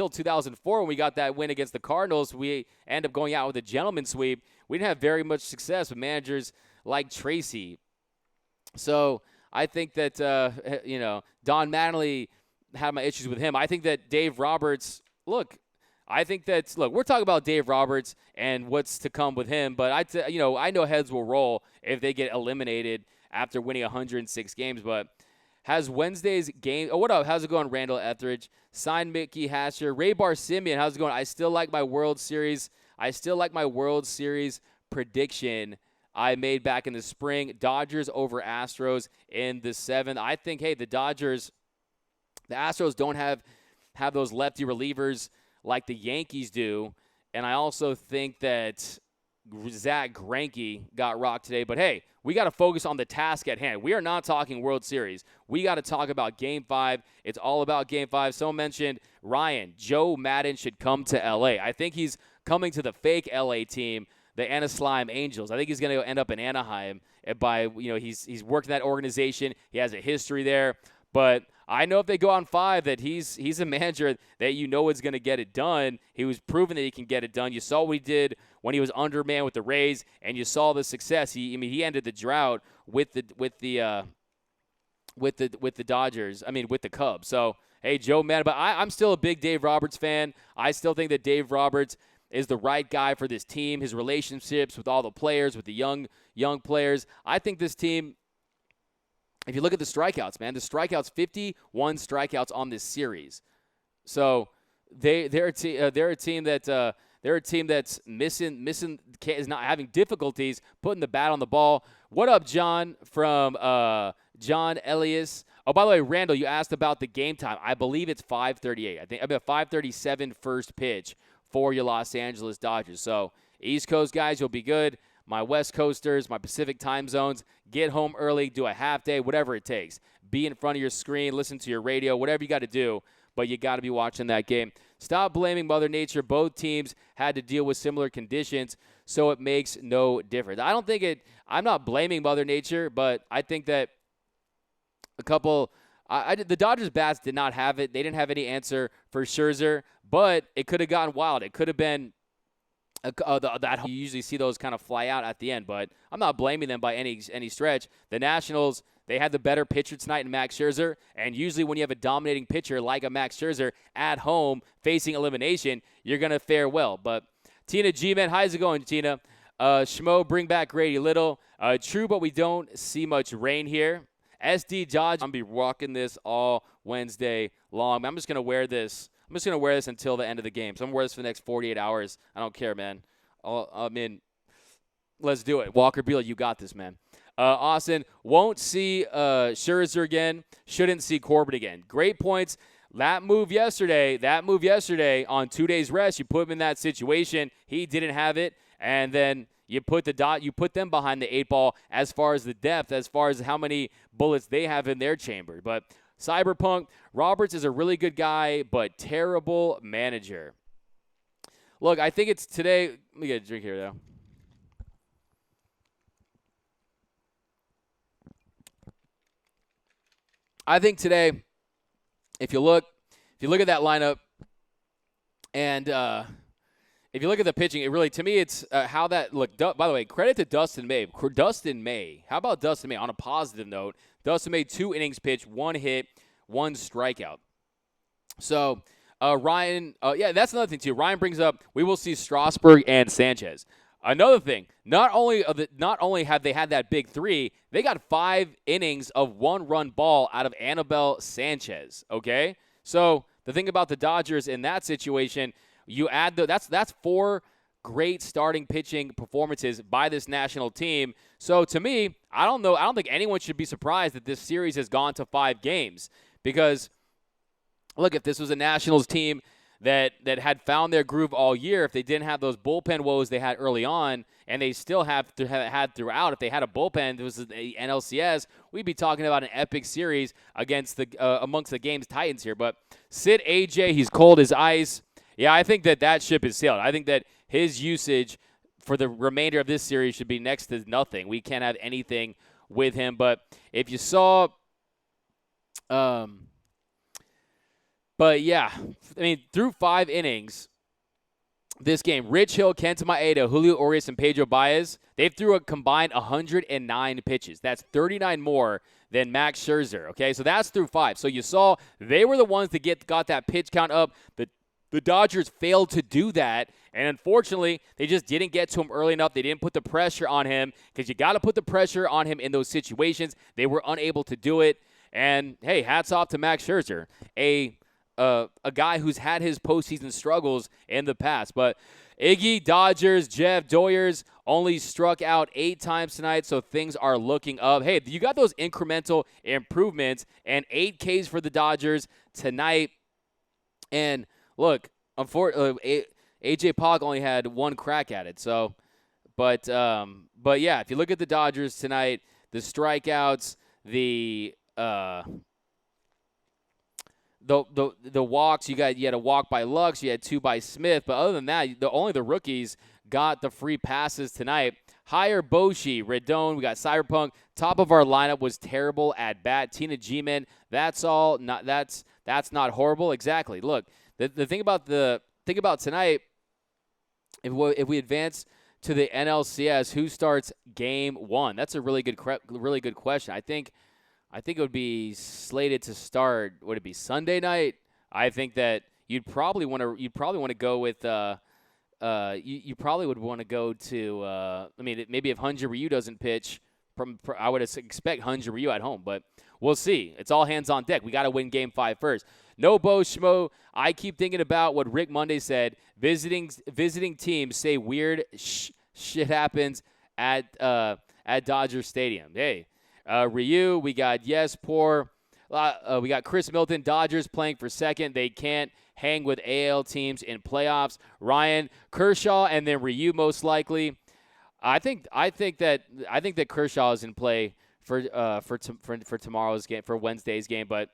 Speaker 4: 2004 when we got that win against the Cardinals, we ended up going out with a gentleman's sweep. We didn't have very much success with managers like Tracy. So I think that, Don Mattingly had my issues with him. I think that Dave Roberts, we're talking about Dave Roberts and what's to come with him, but I know heads will roll if they get eliminated after winning 106 games, but has Wednesday's game. Oh, what up? How's it going, Randall Etheridge? Signed Mickey Hasher. Ray Bar-Simeon, how's it going? I still like my World Series prediction I made back in the spring. Dodgers over Astros in the 7th. I think, hey, the Astros don't have those lefty relievers like the Yankees do. And I also think that Zach Greinke got rocked today. But, hey, we got to focus on the task at hand. We are not talking World Series. We got to talk about Game 5. It's all about Game 5. Someone mentioned Ryan. Joe Madden should come to L.A. I think he's coming to the fake L.A. team, the Anaheim Angels. I think he's going to end up in Anaheim. He's worked in that organization. He has a history there. But I know if they go on 5 that he's a manager that is going to get it done. He was proven that he can get it done. You saw what he did when he was undermanned with the Rays, and you saw the success. He ended the drought with the Dodgers. With the Cubs. So hey, Joe Madden. But I'm still a big Dave Roberts fan. I still think that Dave Roberts is the right guy for this team. His relationships with all the players, with the young players. I think this team. If you look at the strikeouts, man, the strikeouts, 51 strikeouts on this series. So they're a team that's missing is not having difficulties putting the bat on the ball. What up, John from John Elias? Oh, by the way, Randall, you asked about the game time. I believe it's 5:38. I think 5:37 first pitch for your Los Angeles Dodgers. So East Coast guys, you'll be good. My West Coasters, my Pacific time zones, get home early, do a half day, whatever it takes. Be in front of your screen, listen to your radio, whatever you got to do, but you got to be watching that game. Stop blaming Mother Nature. Both teams had to deal with similar conditions, so it makes no difference. I'm not blaming Mother Nature, but I think that the Dodgers bats did not have it. They didn't have any answer for Scherzer, but it could have gotten wild. It could have been that you usually see those kind of fly out at the end, but I'm not blaming them by any stretch. The Nationals, they had the better pitcher tonight in Max Scherzer, and usually when you have a dominating pitcher like a Max Scherzer at home facing elimination, you're going to fare well. But Tina G-Man, how's it going, Tina? Schmo, bring back Grady Little. True, but we don't see much rain here. SD Dodge, I'm going to be rocking this all Wednesday long. I'm just going to wear this. I'm just going to wear this until the end of the game. So I'm going to wear this for the next 48 hours. I don't care, man. Let's do it. Walker Buehler, you got this, man. Austin, won't see Scherzer again. Shouldn't see Corbin again. Great points. That move yesterday on 2 days rest, you put him in that situation. He didn't have it, and then you put them behind the 8 ball as far as the depth, as far as how many bullets they have in their chamber. But Cyberpunk, Roberts is a really good guy, but terrible manager. Look, I think it's today. Let me get a drink here, though. I think today, if you look at that lineup, and if you look at the pitching, it really, to me, it's how that look. By the way, credit to Dustin May. How about Dustin May? On a positive note, Dustin May 2 innings pitched, 1 hit, 1 strikeout. So Ryan, that's another thing too. Ryan brings up we will see Strasburg and Sanchez. Another thing, not only have they had that big 3, they got 5 innings of 1-run ball out of Anibal Sanchez. Okay, so the thing about the Dodgers in that situation, you add that's 4 great starting pitching performances by this national team. So to me, I don't think anyone should be surprised that this series has gone to 5 games because, look, if this was a Nationals team that had found their groove all year, if they didn't have those bullpen woes they had early on, and they still had throughout, if they had a bullpen, this was the NLCS, we'd be talking about an epic series against amongst the game's Titans here. But sit AJ, he's cold as ice. Yeah, I think that ship has sailed. I think that his usage for the remainder of this series should be next to nothing. We can't have anything with him. But if you saw, but yeah, I mean, through 5 innings, this game, Rich Hill, Kenta Maeda, Julio Urias, and Pedro Baez, they threw a combined 109 pitches. That's 39 more than Max Scherzer. Okay, so that's through 5. So you saw they were the ones that got that pitch count up. The Dodgers failed to do that, and unfortunately, they just didn't get to him early enough. They didn't put the pressure on him because you got to put the pressure on him in those situations. They were unable to do it, and hey, hats off to Max Scherzer, a guy who's had his postseason struggles in the past. But Iggy, Dodgers, Jeff Doyers only struck out 8 times tonight, so things are looking up. Hey, you got those incremental improvements, and 8 Ks for the Dodgers tonight, and look, unfortunately, AJ Pollock only had 1 crack at it. So, but yeah, if you look at the Dodgers tonight, the strikeouts, the walks, you had a walk by Lux, you had 2 by Smith, but other than that, only the rookies got the free passes tonight. Higher Boshi, Redone, we got Cyberpunk. Top of our lineup was terrible at bat. Tina G-Man, that's not horrible. Exactly. Look. The thing about tonight, if we advance to the NLCS, who starts Game 1? That's a really good question. I think it would be slated to start. Would it be Sunday night? I think that you'd probably want to go with. You probably would want to go to. Maybe if Hunter Ryu doesn't pitch, I would expect Hunter Ryu at home, but we'll see. It's all hands on deck. We got to win Game 5 first. No Bo Schmo. I keep thinking about what Rick Monday said. Visiting teams say weird shit happens at Dodger Stadium. Hey, Ryu, we got Poor. We got Chris Milton. Dodgers playing for second. They can't hang with AL teams in playoffs. Ryan, Kershaw, and then Ryu most likely. I think that Kershaw is in play for tomorrow's game, for Wednesday's game, but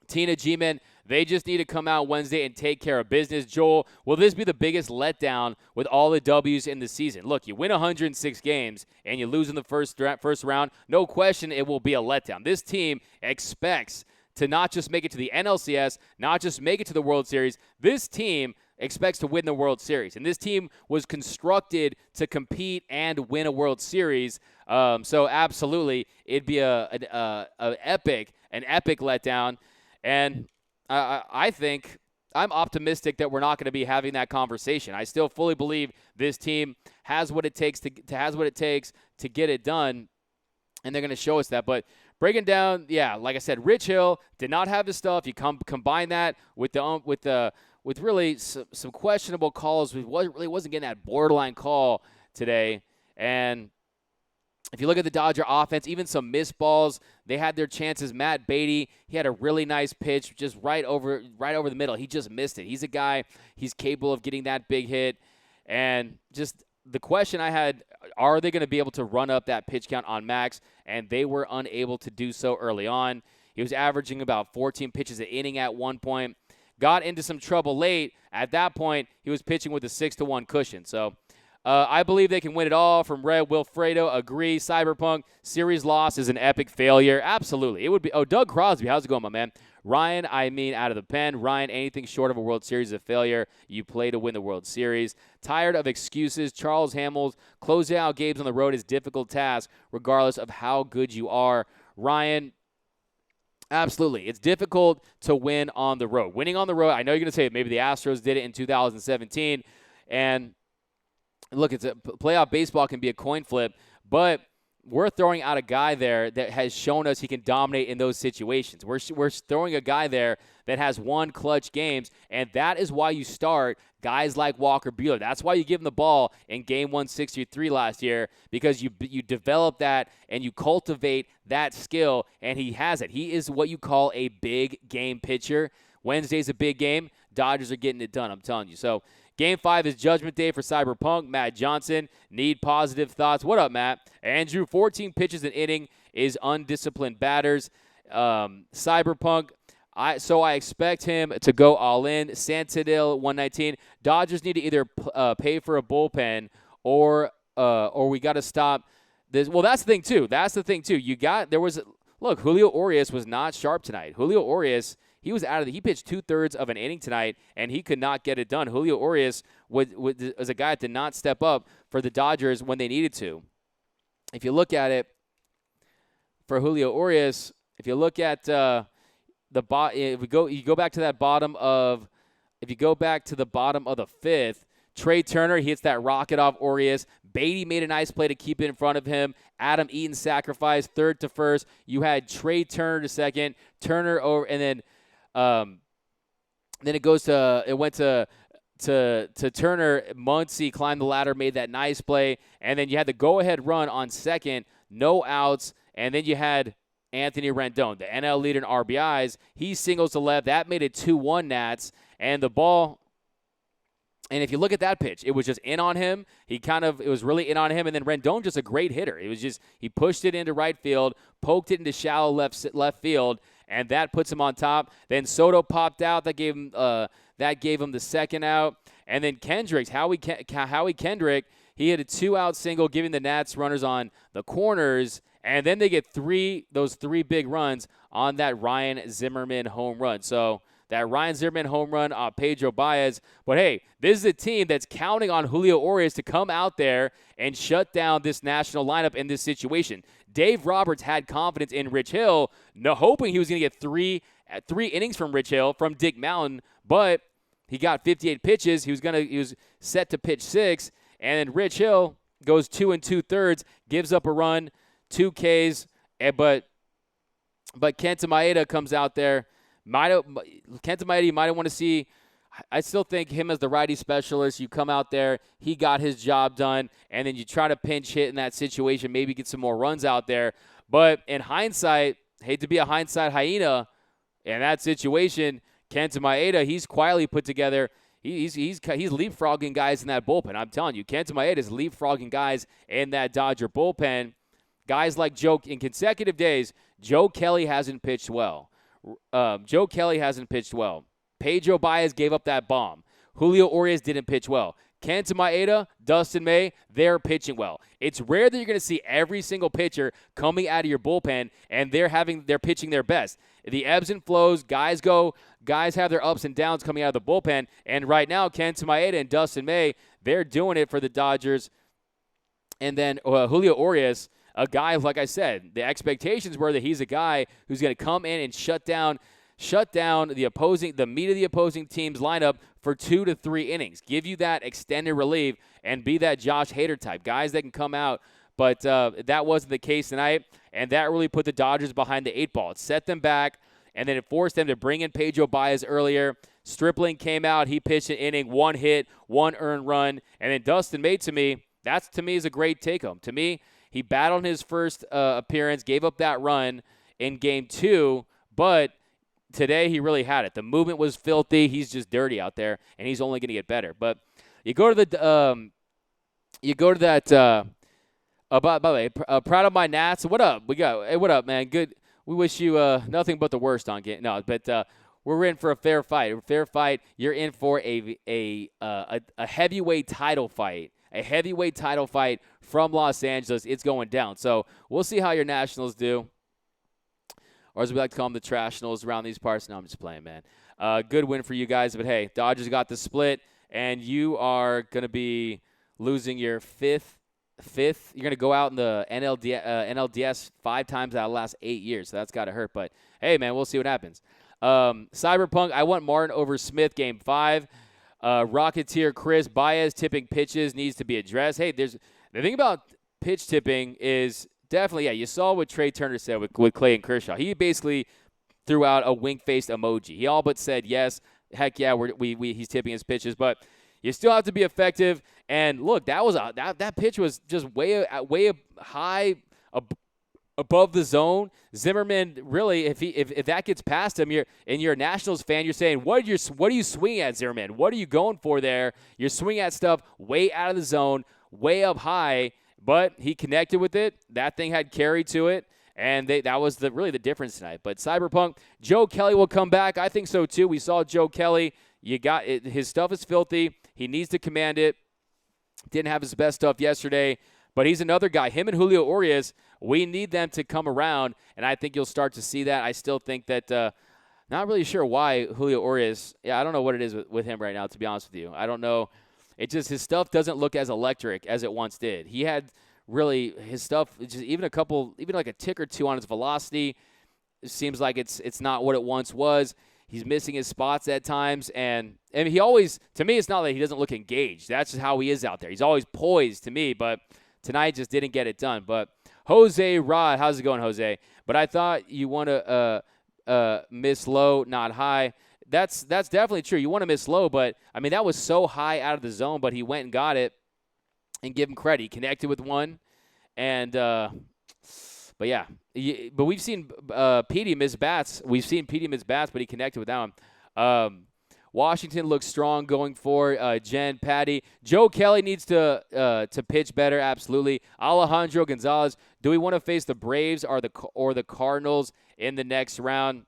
Speaker 4: Tina G-Man, they just need to come out Wednesday and take care of business. Joel, will this be the biggest letdown with all the W's in the season? Look, you win 106 games and you lose in the first round. No question it will be a letdown. This team expects to not just make it to the NLCS, not just make it to the World Series. This team expects to win the World Series. And this team was constructed to compete and win a World Series. So absolutely, it'd be an epic letdown. And I think I'm optimistic that we're not going to be having that conversation. I still fully believe this team has what it takes to get it done, and they're going to show us that. But breaking down, yeah, like I said, Rich Hill did not have his stuff. You combine that with really some questionable calls. Really wasn't getting that borderline call today, and if you look at the Dodger offense, even some missed balls, they had their chances. Matt Beatty, he had a really nice pitch just right over the middle. He just missed it. He's a guy, he's capable of getting that big hit. And just the question I had, are they going to be able to run up that pitch count on Max? And they were unable to do so early on. He was averaging about 14 pitches an inning at one point. Got into some trouble late. At that point, he was pitching with a 6-1 cushion. So I believe they can win it all. From Red Wilfredo, agree. Cyberpunk, series loss is an epic failure. Absolutely. It would be. Oh, Doug Crosby, how's it going, my man? Ryan, out of the pen. Ryan, anything short of a World Series is a failure. You play to win the World Series. Tired of excuses. Charles Hamels, closing out games on the road is a difficult task, regardless of how good you are. Ryan, absolutely. It's difficult to win on the road. Winning on the road, I know you're going to say maybe the Astros did it in 2017, and look, playoff baseball can be a coin flip, but we're throwing out a guy there that has shown us he can dominate in those situations. We're throwing a guy there that has won clutch games, and that is why you start guys like Walker Buehler. That's why you give him the ball in Game 163 last year, because you develop that and you cultivate that skill, and he has it. He is what you call a big game pitcher. Wednesday's a big game. Dodgers are getting it done, I'm telling you. So Game 5 is Judgment Day for Cyberpunk. Matt Johnson, need positive thoughts. What up, Matt? Andrew, 14 pitches an inning is undisciplined batters. Cyberpunk, I expect him to go all in. Santidil, 119. Dodgers need to either pay for a bullpen or we got to stop this. Well, that's the thing, too. Look, Julio Urias was not sharp tonight. Julio Urias, he was he pitched 2/3 of an inning tonight, and he could not get it done. Julio Urias was a guy that did not step up for the Dodgers when they needed to. If you look at it for Julio Urias, if you look at you go back to the bottom of the fifth, Trey Turner, he hits that rocket off Urias. Beatty made a nice play to keep it in front of him. Adam Eaton sacrificed third to first. You had Trey Turner to second. Turner over, and then it went to Turner. Muncy climbed the ladder, made that nice play, and then you had the go-ahead run on second, no outs, and then you had Anthony Rendon, the NL leader in RBIs. He singles to left. That made it 2-1 Nats, and the ball. And if you look at that pitch, it was just in on him. It was really in on him. And then Rendon, just a great hitter. It was just, he pushed it into right field, poked it into shallow left field, and that puts him on top. Then Soto popped out. That gave him the second out. And then Kendricks, Howie Kendrick, he hit a 2-out single, giving the Nats runners on the corners. And then they get those three big runs on that Ryan Zimmerman home run. So that Ryan Zimmerman home run on Pedro Baez. But, hey, this is a team that's counting on Julio Urias to come out there and shut down this national lineup in this situation. Dave Roberts had confidence in Rich Hill, hoping he was going to get three innings from Rich Hill, from Dick Mountain, but he got 58 pitches. He was set to pitch 6, and then Rich Hill goes 2 2/3, gives up a run, 2 Ks, but Kenta Maeda comes out there. Kenta Maeda, you might want to see. I still think him as the righty specialist, you come out there, he got his job done, and then you try to pinch hit in that situation, maybe get some more runs out there. But in hindsight, hate to be a hindsight hyena, in that situation, Kenta Maeda, he's quietly put together. He's leapfrogging guys in that bullpen. I'm telling you, Kenta Maeda is leapfrogging guys in that Dodger bullpen. Guys like in consecutive days, Joe Kelly hasn't pitched well. Joe Kelly hasn't pitched well. Pedro Baez gave up that bomb. Julio Urias didn't pitch well. Kenta Maeda, Dustin May, they're pitching well. It's rare that you're going to see every single pitcher coming out of your bullpen and they're pitching their best. The ebbs and flows, guys have their ups and downs coming out of the bullpen, and right now Kenta Maeda and Dustin May, they're doing it for the Dodgers. And then Julio Urias, a guy, like I said, the expectations were that he's a guy who's going to come in and shut down the meat of the opposing team's lineup for 2 to 3 innings. Give you that extended relief and be that Josh Hader type. Guys that can come out. But that wasn't the case tonight, and that really put the Dodgers behind the 8 ball. It set them back, and then it forced them to bring in Pedro Baez earlier. Stripling came out. He pitched an inning, 1 hit, 1 earned run. And then Dustin May, to me is a great take-home. To me, he battled in his first appearance, gave up that run in Game 2, but today he really had it. The movement was filthy. He's just dirty out there, and he's only going to get better. But you go to that. By the way, proud of my Nats. What up? What up, man? Good. We wish you nothing but the worst on game. No, but we're in for a fair fight. You're in for a heavyweight title fight. A heavyweight title fight from Los Angeles. It's going down. So we'll see how your Nationals do. Or as we like to call them, the Trashnals around these parts. No, I'm just playing, man. Good win for you guys. But, hey, Dodgers got the split, and you are going to be losing your fifth. You're going to go out in the NLDS 5 times out of the last 8 years. So that's got to hurt. But, hey, man, we'll see what happens. Cyberpunk, I want Martin over Smith Game 5. Rocketeer Chris, Baez tipping pitches needs to be addressed. Hey, the thing about pitch tipping is definitely, you saw what Trey Turner said with Clayton Kershaw. He basically threw out a wink-faced emoji. He all but said, yes, heck yeah, he's tipping his pitches. But you still have to be effective. And, look, that pitch was just way high above the zone. Zimmerman, really, if that gets past him, you're a Nationals fan, you're saying, what are you swinging at, Zimmerman? What are you going for there? You're swinging at stuff way out of the zone, way up high, but he connected with it. That thing had carry to it, and that was really the difference tonight. But Cyberpunk, Joe Kelly will come back. I think so, too. We saw Joe Kelly. His stuff is filthy. He needs to command it. Didn't have his best stuff yesterday, but he's another guy. Him and Julio Urias, we need them to come around, and I think you'll start to see that. I still think that not really sure why Julio Urias, I don't know what it is with him right now, to be honest with you. I don't know. It just, his stuff doesn't look as electric as it once did. He had really, his stuff, just even like a tick or two on his velocity. It seems like it's not what it once was. He's missing his spots at times, and he always, to me, it's not that he doesn't look engaged. That's just how he is out there. He's always poised to me, but tonight just didn't get it done. But Jose Rod, how's it going, Jose? But I thought you want to miss low, not high. That's definitely true. You want to miss low, but, I mean, that was so high out of the zone, but he went and got it, and give him credit. He connected with one, and but yeah, but we've seen Petey miss bats. We've seen Petey miss bats, but he connected with that one. Washington looks strong going for Jen, Patty. Joe Kelly needs to pitch better, absolutely. Alejandro Gonzalez, do we want to face the Braves or the Cardinals in the next round?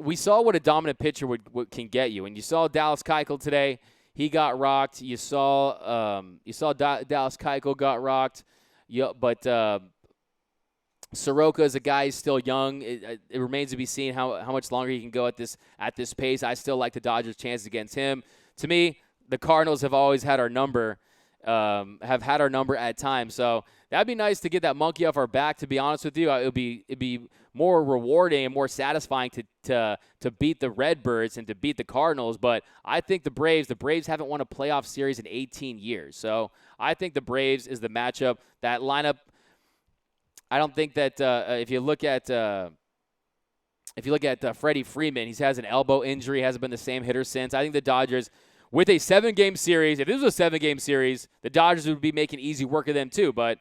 Speaker 4: We saw what a dominant pitcher can get you, and you saw Dallas Keuchel today. He got rocked. You saw Dallas Keuchel got rocked. But Soroka is a guy who's still young. It remains to be seen how much longer he can go at this pace. I still like the Dodgers' chances against him. To me, the Cardinals have always had our number, at times. So that'd be nice to get that monkey off our back. To be honest with you, it'd be more rewarding and more satisfying to beat the Redbirds and to beat the Cardinals. But I think the Braves haven't won a playoff series in 18 years. So I think the Braves is the matchup. That lineup, I don't think that if you look at Freddie Freeman, he has an elbow injury, hasn't been the same hitter since. I think the Dodgers, with a 7-game series, if this was a 7-game series, the Dodgers would be making easy work of them too. But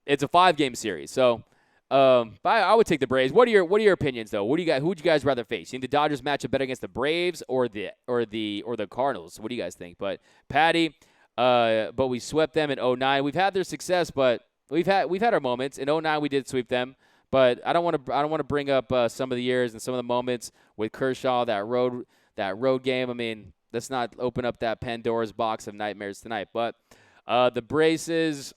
Speaker 4: it's a 5-game series, so I would take the Braves. What are your opinions though? Who would you guys rather face? You think the Dodgers match up better against the Braves or the Cardinals? What do you guys think? But Patty, but we swept them in 2009. We've had their success, but we've had our moments. In 2009 we did sweep them, But I don't want to bring up some of the years and some of the moments with Kershaw, that road game. I mean, let's not open up that Pandora's box of nightmares tonight. But the braces,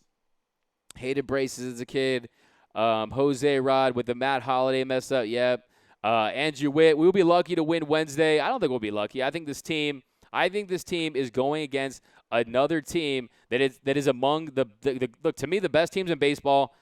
Speaker 4: hated braces as a kid. Jose Rod with the Matt Holliday mess up. Yep. Andrew Witt. We'll be lucky to win Wednesday. I don't think we'll be lucky. I think this team is going against another team that is among the look, to me, the best teams in baseball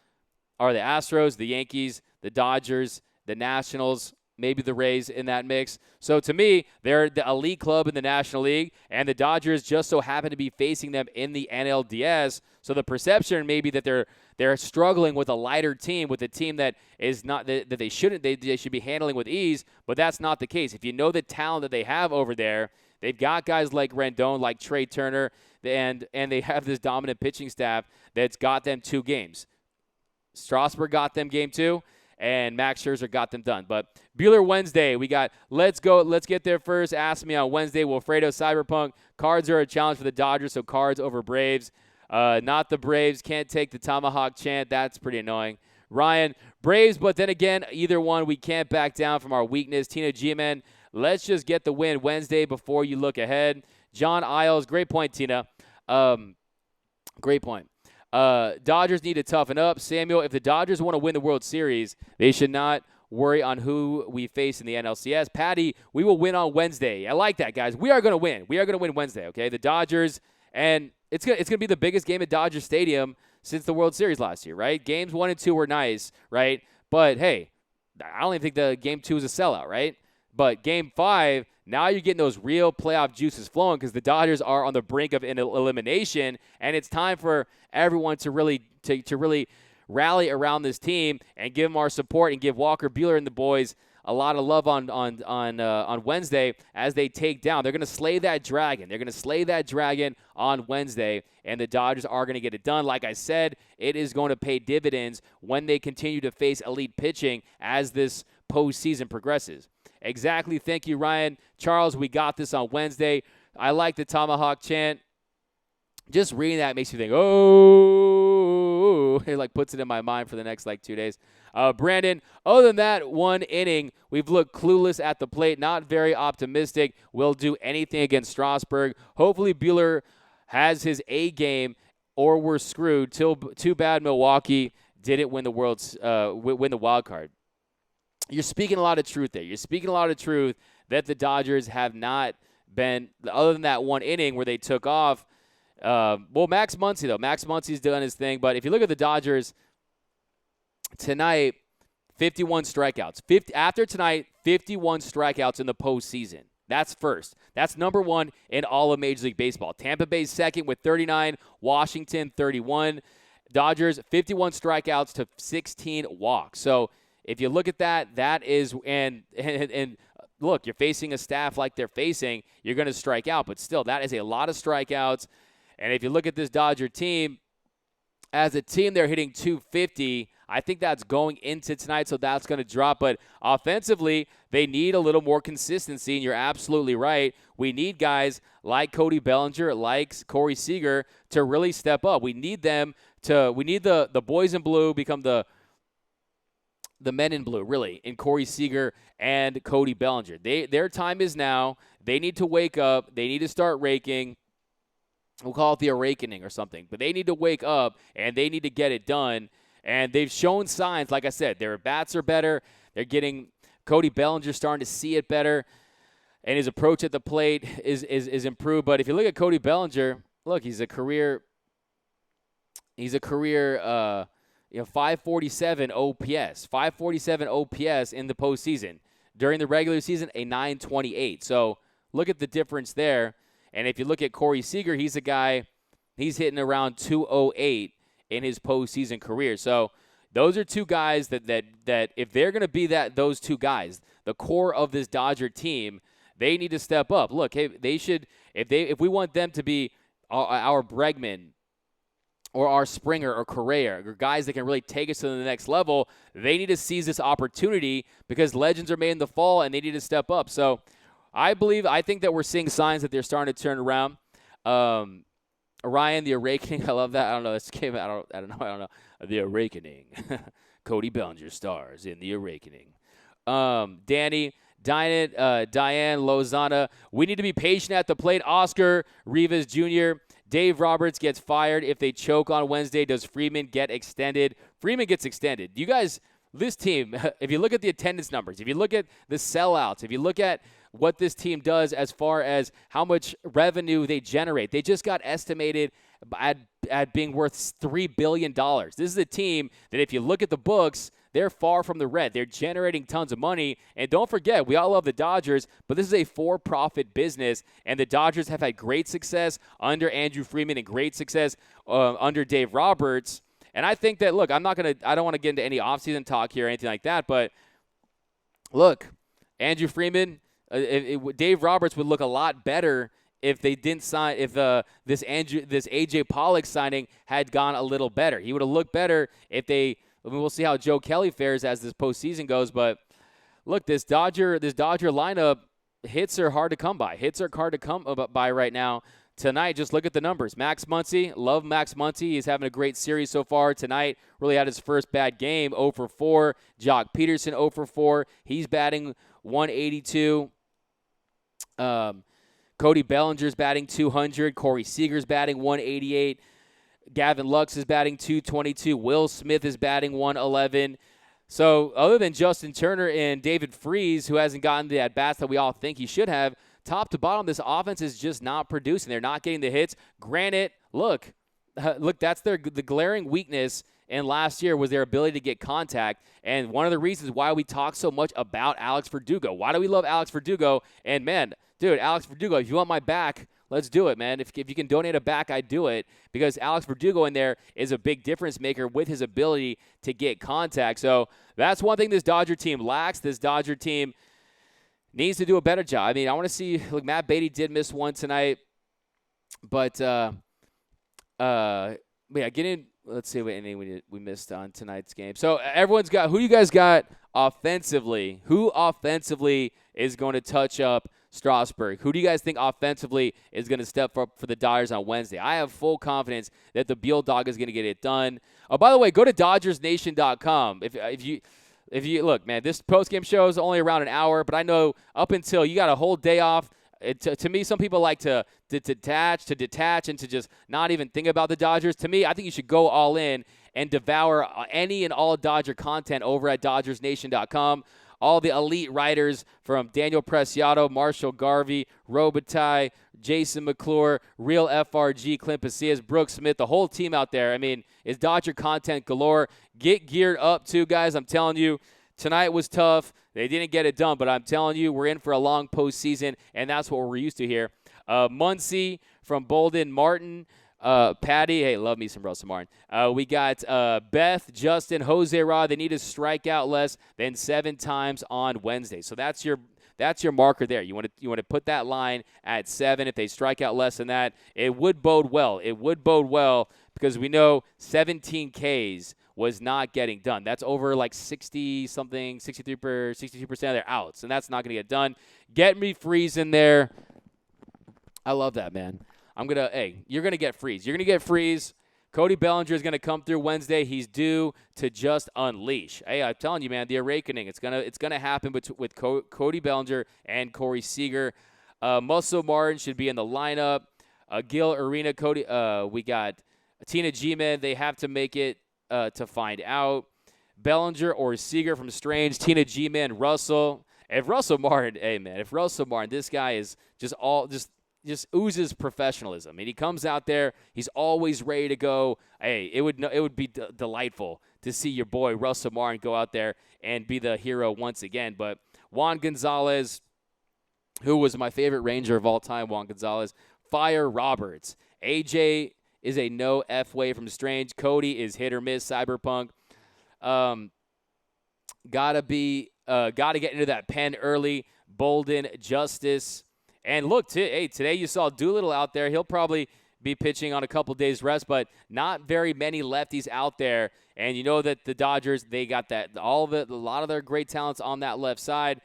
Speaker 4: are the Astros, the Yankees, the Dodgers, the Nationals, maybe the Rays in that mix. So to me, they're the elite club in the National League, and the Dodgers just so happen to be facing them in the NLDS. So the perception may be that they're struggling with a lighter team, with a team that is not that they should be handling with ease, but that's not the case. If you know the talent that they have over there, they've got guys like Rendon, like Trey Turner, and they have this dominant pitching staff that's got them 2 games. Strasburg got them game 2, and Max Scherzer got them done. But Buehler Wednesday, we got let's get there first. Ask me on Wednesday, Wilfredo Cyberpunk. Cards are a challenge for the Dodgers, so Cards over Braves. Not the Braves. Can't take the tomahawk chant. That's pretty annoying. Ryan, Braves, but then again, either one, we can't back down from our weakness. Tina G-Man, let's just get the win Wednesday before you look ahead. John Isles, great point, Tina. Great point. Dodgers need to toughen up. Samuel, if the Dodgers want to win the World Series, they should not worry on who we face in the NLCS. Patty, we will win on Wednesday. I like that, guys. We are going to win. We are going to win Wednesday, okay? The Dodgers, and it's going to be the biggest game at Dodger Stadium since the World Series last year, right? Games 1 and 2 were nice, right? But, hey, I don't even think the Game 2 is a sellout, right? But Game 5, now you're getting those real playoff juices flowing because the Dodgers are on the brink of an elimination, and it's time for everyone to really rally around this team and give them our support and give Walker Buehler and the boys a lot of love on Wednesday as they take down. They're going to slay that dragon. They're going to slay that dragon on Wednesday, and the Dodgers are going to get it done. Like I said, it is going to pay dividends when they continue to face elite pitching as this postseason progresses. Exactly. Thank you, Ryan. Charles, we got this on Wednesday. I like the tomahawk chant. Just reading that makes you think, oh, it like puts it in my mind for the next 2 days. Brandon, other than that 1 inning, we've looked clueless at the plate, not very optimistic. We'll do anything against Strasburg. Hopefully Buehler has his A game or we're screwed. Too bad Milwaukee didn't win the win the wild card. You're speaking a lot of truth there. You're speaking a lot of truth that the Dodgers have not been, other than that 1 inning where they took off. Max Muncy, though. Max Muncy's done his thing. But if you look at the Dodgers tonight, 51 strikeouts. After tonight, 51 strikeouts in the postseason. That's first. That's number 1 in all of Major League Baseball. Tampa Bay's second with 39. Washington, 31. Dodgers, 51 strikeouts to 16 walks. So if you look at that is and look, you're facing a staff like they're facing, you're going to strike out. But still, that is a lot of strikeouts. And if you look at this Dodger team, as a team, they're hitting 250. I think that's going into tonight, so that's going to drop. But offensively, they need a little more consistency, and you're absolutely right. We need guys like Cody Bellinger, like Corey Seager to really step up. We need them to – we need the boys in blue become the men in blue, really, in Corey Seager and Cody Bellinger. Their time is now. They need to wake up. They need to start raking. We'll call it the awakening or something. But they need to wake up, and they need to get it done. And they've shown signs, like I said, their bats are better. They're getting Cody Bellinger starting to see it better, and his approach at the plate is improved. But if you look at Cody Bellinger, look, he's a career 547 OPS. 547 OPS in the postseason. During the regular season, a 928. So look at the difference there. And if you look at Corey Seager, he's a guy, he's hitting around 208 in his postseason career. So those are two guys that if they're going to be those two guys, the core of this Dodger team, they need to step up. Look, hey, they should, if we want them to be our Bregman or our Springer or Correa, or guys that can really take us to the next level, they need to seize this opportunity because legends are made in the fall and they need to step up. So I think that we're seeing signs that they're starting to turn around. Ryan, the Awakening, I love that. I don't know. This came out. I don't know. The Awakening. Cody Bellinger stars in The Awakening. Diane Lozana, we need to be patient at the plate. Oscar Rivas Jr., Dave Roberts gets fired if they choke on Wednesday. Does Freeman get extended? Freeman gets extended. You guys, this team, if you look at the attendance numbers, if you look at the sellouts, if you look at what this team does as far as how much revenue they generate, they just got estimated at being worth $3 billion. This is a team that if you look at the books, they're far from the red. They're generating tons of money. And don't forget, we all love the Dodgers, but this is a for-profit business, and the Dodgers have had great success under Andrew Freeman and great success under Dave Roberts. And I think that, look, I don't want to get into any offseason talk here or anything like that, but look, Andrew Freeman, Dave Roberts would look a lot better if they didn't sign, if this AJ Pollock signing had gone a little better. He would have looked better if they. I mean, we'll see how Joe Kelly fares as this postseason goes. But look, this Dodger lineup, hits are hard to come by. Hits are hard to come by right now. Tonight, just look at the numbers. Max Muncy, love Max Muncy. He's having a great series so far. Tonight, really had his first bad game, 0 for 4. Jock Peterson, 0 for 4. He's batting 182. Cody Bellinger's batting 200. Corey Seager's batting 188. Gavin Lux is batting 222. Will Smith is batting 111. So other than Justin Turner and David Freese, who hasn't gotten the at-bats that we all think he should have, top to bottom, this offense is just not producing. They're not getting the hits. Granted, look, that's the glaring weakness in last year was their ability to get contact. And one of the reasons why we talk so much about Alex Verdugo. Why do we love Alex Verdugo? And, man, dude, Alex Verdugo, if you want my back, let's do it, man. If you can donate a back, I'd do it, because Alex Verdugo in there is a big difference maker with his ability to get contact. So that's one thing this Dodger team lacks. This Dodger team needs to do a better job. I mean, I want to see, look, Matt Beatty did miss one tonight, but let's see what inning we missed on tonight's game. So everyone's got, who you guys got offensively? Who offensively is going to touch up Strasburg? Who do you guys think offensively is going to step up for the Dodgers on Wednesday? I have full confidence that the Beal Dog is going to get it done. Oh, by the way, go to DodgersNation.com. If you look, man, this postgame show is only around an hour, but I know up until you got a whole day off. To me, some people like to detach and to just not even think about the Dodgers. To me, I think you should go all in and devour any and all Dodger content over at DodgersNation.com. All the elite writers from Daniel Preciado, Marshall Garvey, Robitaille, Jason McClure, Real FRG, Clint Pasillas, Brooks Smith, the whole team out there. I mean, it's Dodger content galore. Get geared up too, guys. I'm telling you, tonight was tough. They didn't get it done, but I'm telling you, we're in for a long postseason, and that's what we're used to here. Muncy from Bolden, Martin, Patty, hey, love me some Russell Martin. We got Beth, Justin, Jose Rod. They need to strike out less than 7 times on Wednesday. So that's your marker there. You want to put that line at 7. If they strike out less than that, it would bode well. It would bode well because we know 17 Ks was not getting done. That's over like 60-something, 62% of their outs, and that's not going to get done. Get me Freeze in there. I love that, man. You're going to get Freeze. You're going to get Freeze. Cody Bellinger is going to come through Wednesday. He's due to just unleash. Hey, I'm telling you, man, the awakening. It's gonna happen with Cody Bellinger and Corey Seager. Muscle Martin should be in the lineup. Gil Arena, Cody. We got Tina G-Man. They have to make it to find out. Bellinger or Seager from Strange. Tina G-Man, Russell. If Russell Martin, this guy is just oozes professionalism. I mean, he comes out there, he's always ready to go. Hey, it would be delightful to see your boy Russell Martin go out there and be the hero once again. But Juan Gonzalez, who was my favorite Ranger of all time, Juan Gonzalez, fire Roberts. AJ is a no F way from Strange. Cody is hit or miss, Cyberpunk. Gotta get into that pen early. Bolden, Justice. And look, today you saw Doolittle out there. He'll probably be pitching on a couple days rest, but not very many lefties out there. And you know that the Dodgers, they got a lot of their great talents on that left side.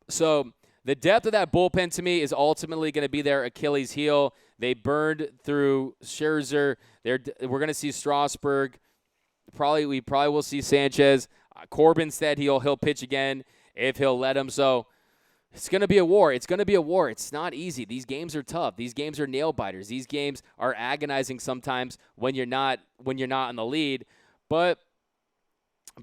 Speaker 4: So the depth of that bullpen to me is ultimately going to be their Achilles heel. They burned through Scherzer. We're going to see Strasburg we probably will see Sanchez. Corbin said he'll pitch again if he'll let him. So it's going to be a war. It's going to be a war. It's not easy. These games are tough. These games are nail biters. These games are agonizing sometimes when you're not in the lead. But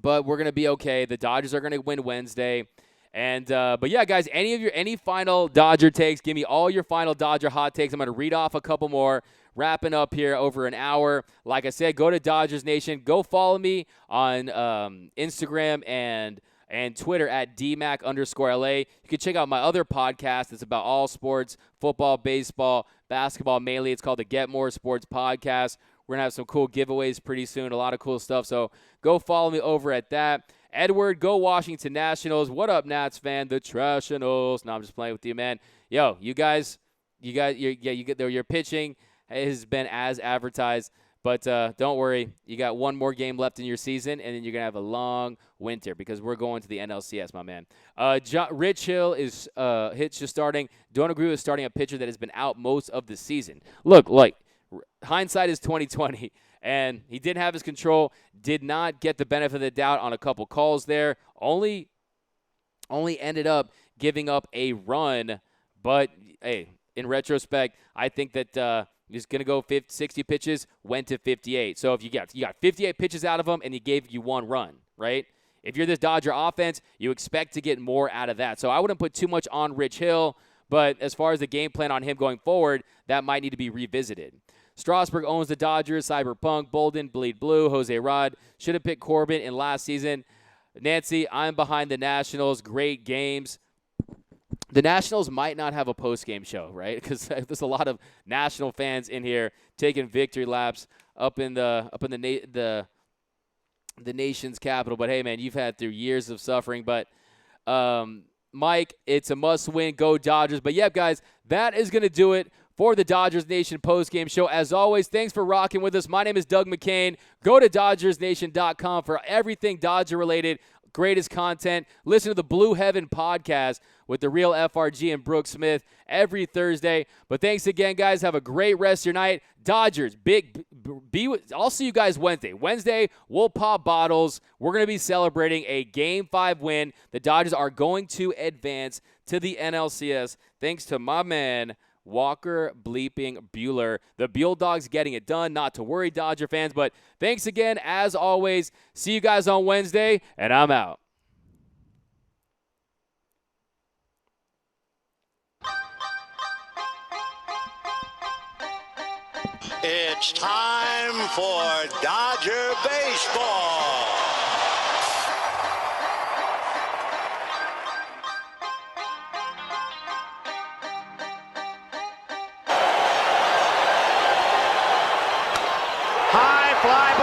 Speaker 4: we're going to be okay. The Dodgers are going to win Wednesday. And but yeah, guys, any final Dodger takes? Give me all your final Dodger hot takes. I'm going to read off a couple more. Wrapping up here over an hour. Like I said, go to Dodgers Nation. Go follow me on Instagram and Twitter at DMAC_LA. You can check out my other podcast. It's about all sports, football, baseball, basketball mainly. It's called the Get More Sports Podcast. We're going to have some cool giveaways pretty soon, a lot of cool stuff. So go follow me over at that. Edward, go Washington Nationals. What up, Nats fan? The Trashionals. No, I'm just playing with you, man. Yo, you guys, your pitching has been as advertised. But don't worry, you got one more game left in your season, and then you're going to have a long winter because we're going to the NLCS, my man. Rich Hill is just starting. Don't agree with starting a pitcher that has been out most of the season. Look, like, hindsight is 20/20, and he didn't have his control, did not get the benefit of the doubt on a couple calls there, only ended up giving up a run. But, hey, in retrospect, I think that he's going to go 60 pitches, went to 58. So if you got 58 pitches out of him and he gave you one run, right? If you're this Dodger offense, you expect to get more out of that. So I wouldn't put too much on Rich Hill, but as far as the game plan on him going forward, that might need to be revisited. Strasburg owns the Dodgers. Cyberpunk, Bolden, Bleed Blue, Jose Rod. Should have picked Corbin in last season. Nancy, I'm behind the Nationals. Great games. The Nationals might not have a post-game show, right? Because there's a lot of National fans in here taking victory laps up in the nation's capital. But hey, man, you've had through years of suffering. But Mike, it's a must-win. Go Dodgers. But yeah, guys, that is going to do it for the Dodgers Nation post-game show. As always, thanks for rocking with us. My name is Doug McCain. Go to DodgersNation.com for everything Dodger-related. Greatest content. Listen to the Blue Heaven podcast with the real FRG and Brooke Smith every Thursday. But thanks again, guys. Have a great rest of your night. Dodgers, I'll see you guys Wednesday. Wednesday, we'll pop bottles. We're going to be celebrating a Game 5 win. The Dodgers are going to advance to the NLCS thanks to my man, Walker bleeping Buehler. The Buell Dogs getting it done. Not to worry, Dodger fans. But thanks again, as always. See you guys on Wednesday, and I'm out.
Speaker 1: It's time for Dodger baseball. High fly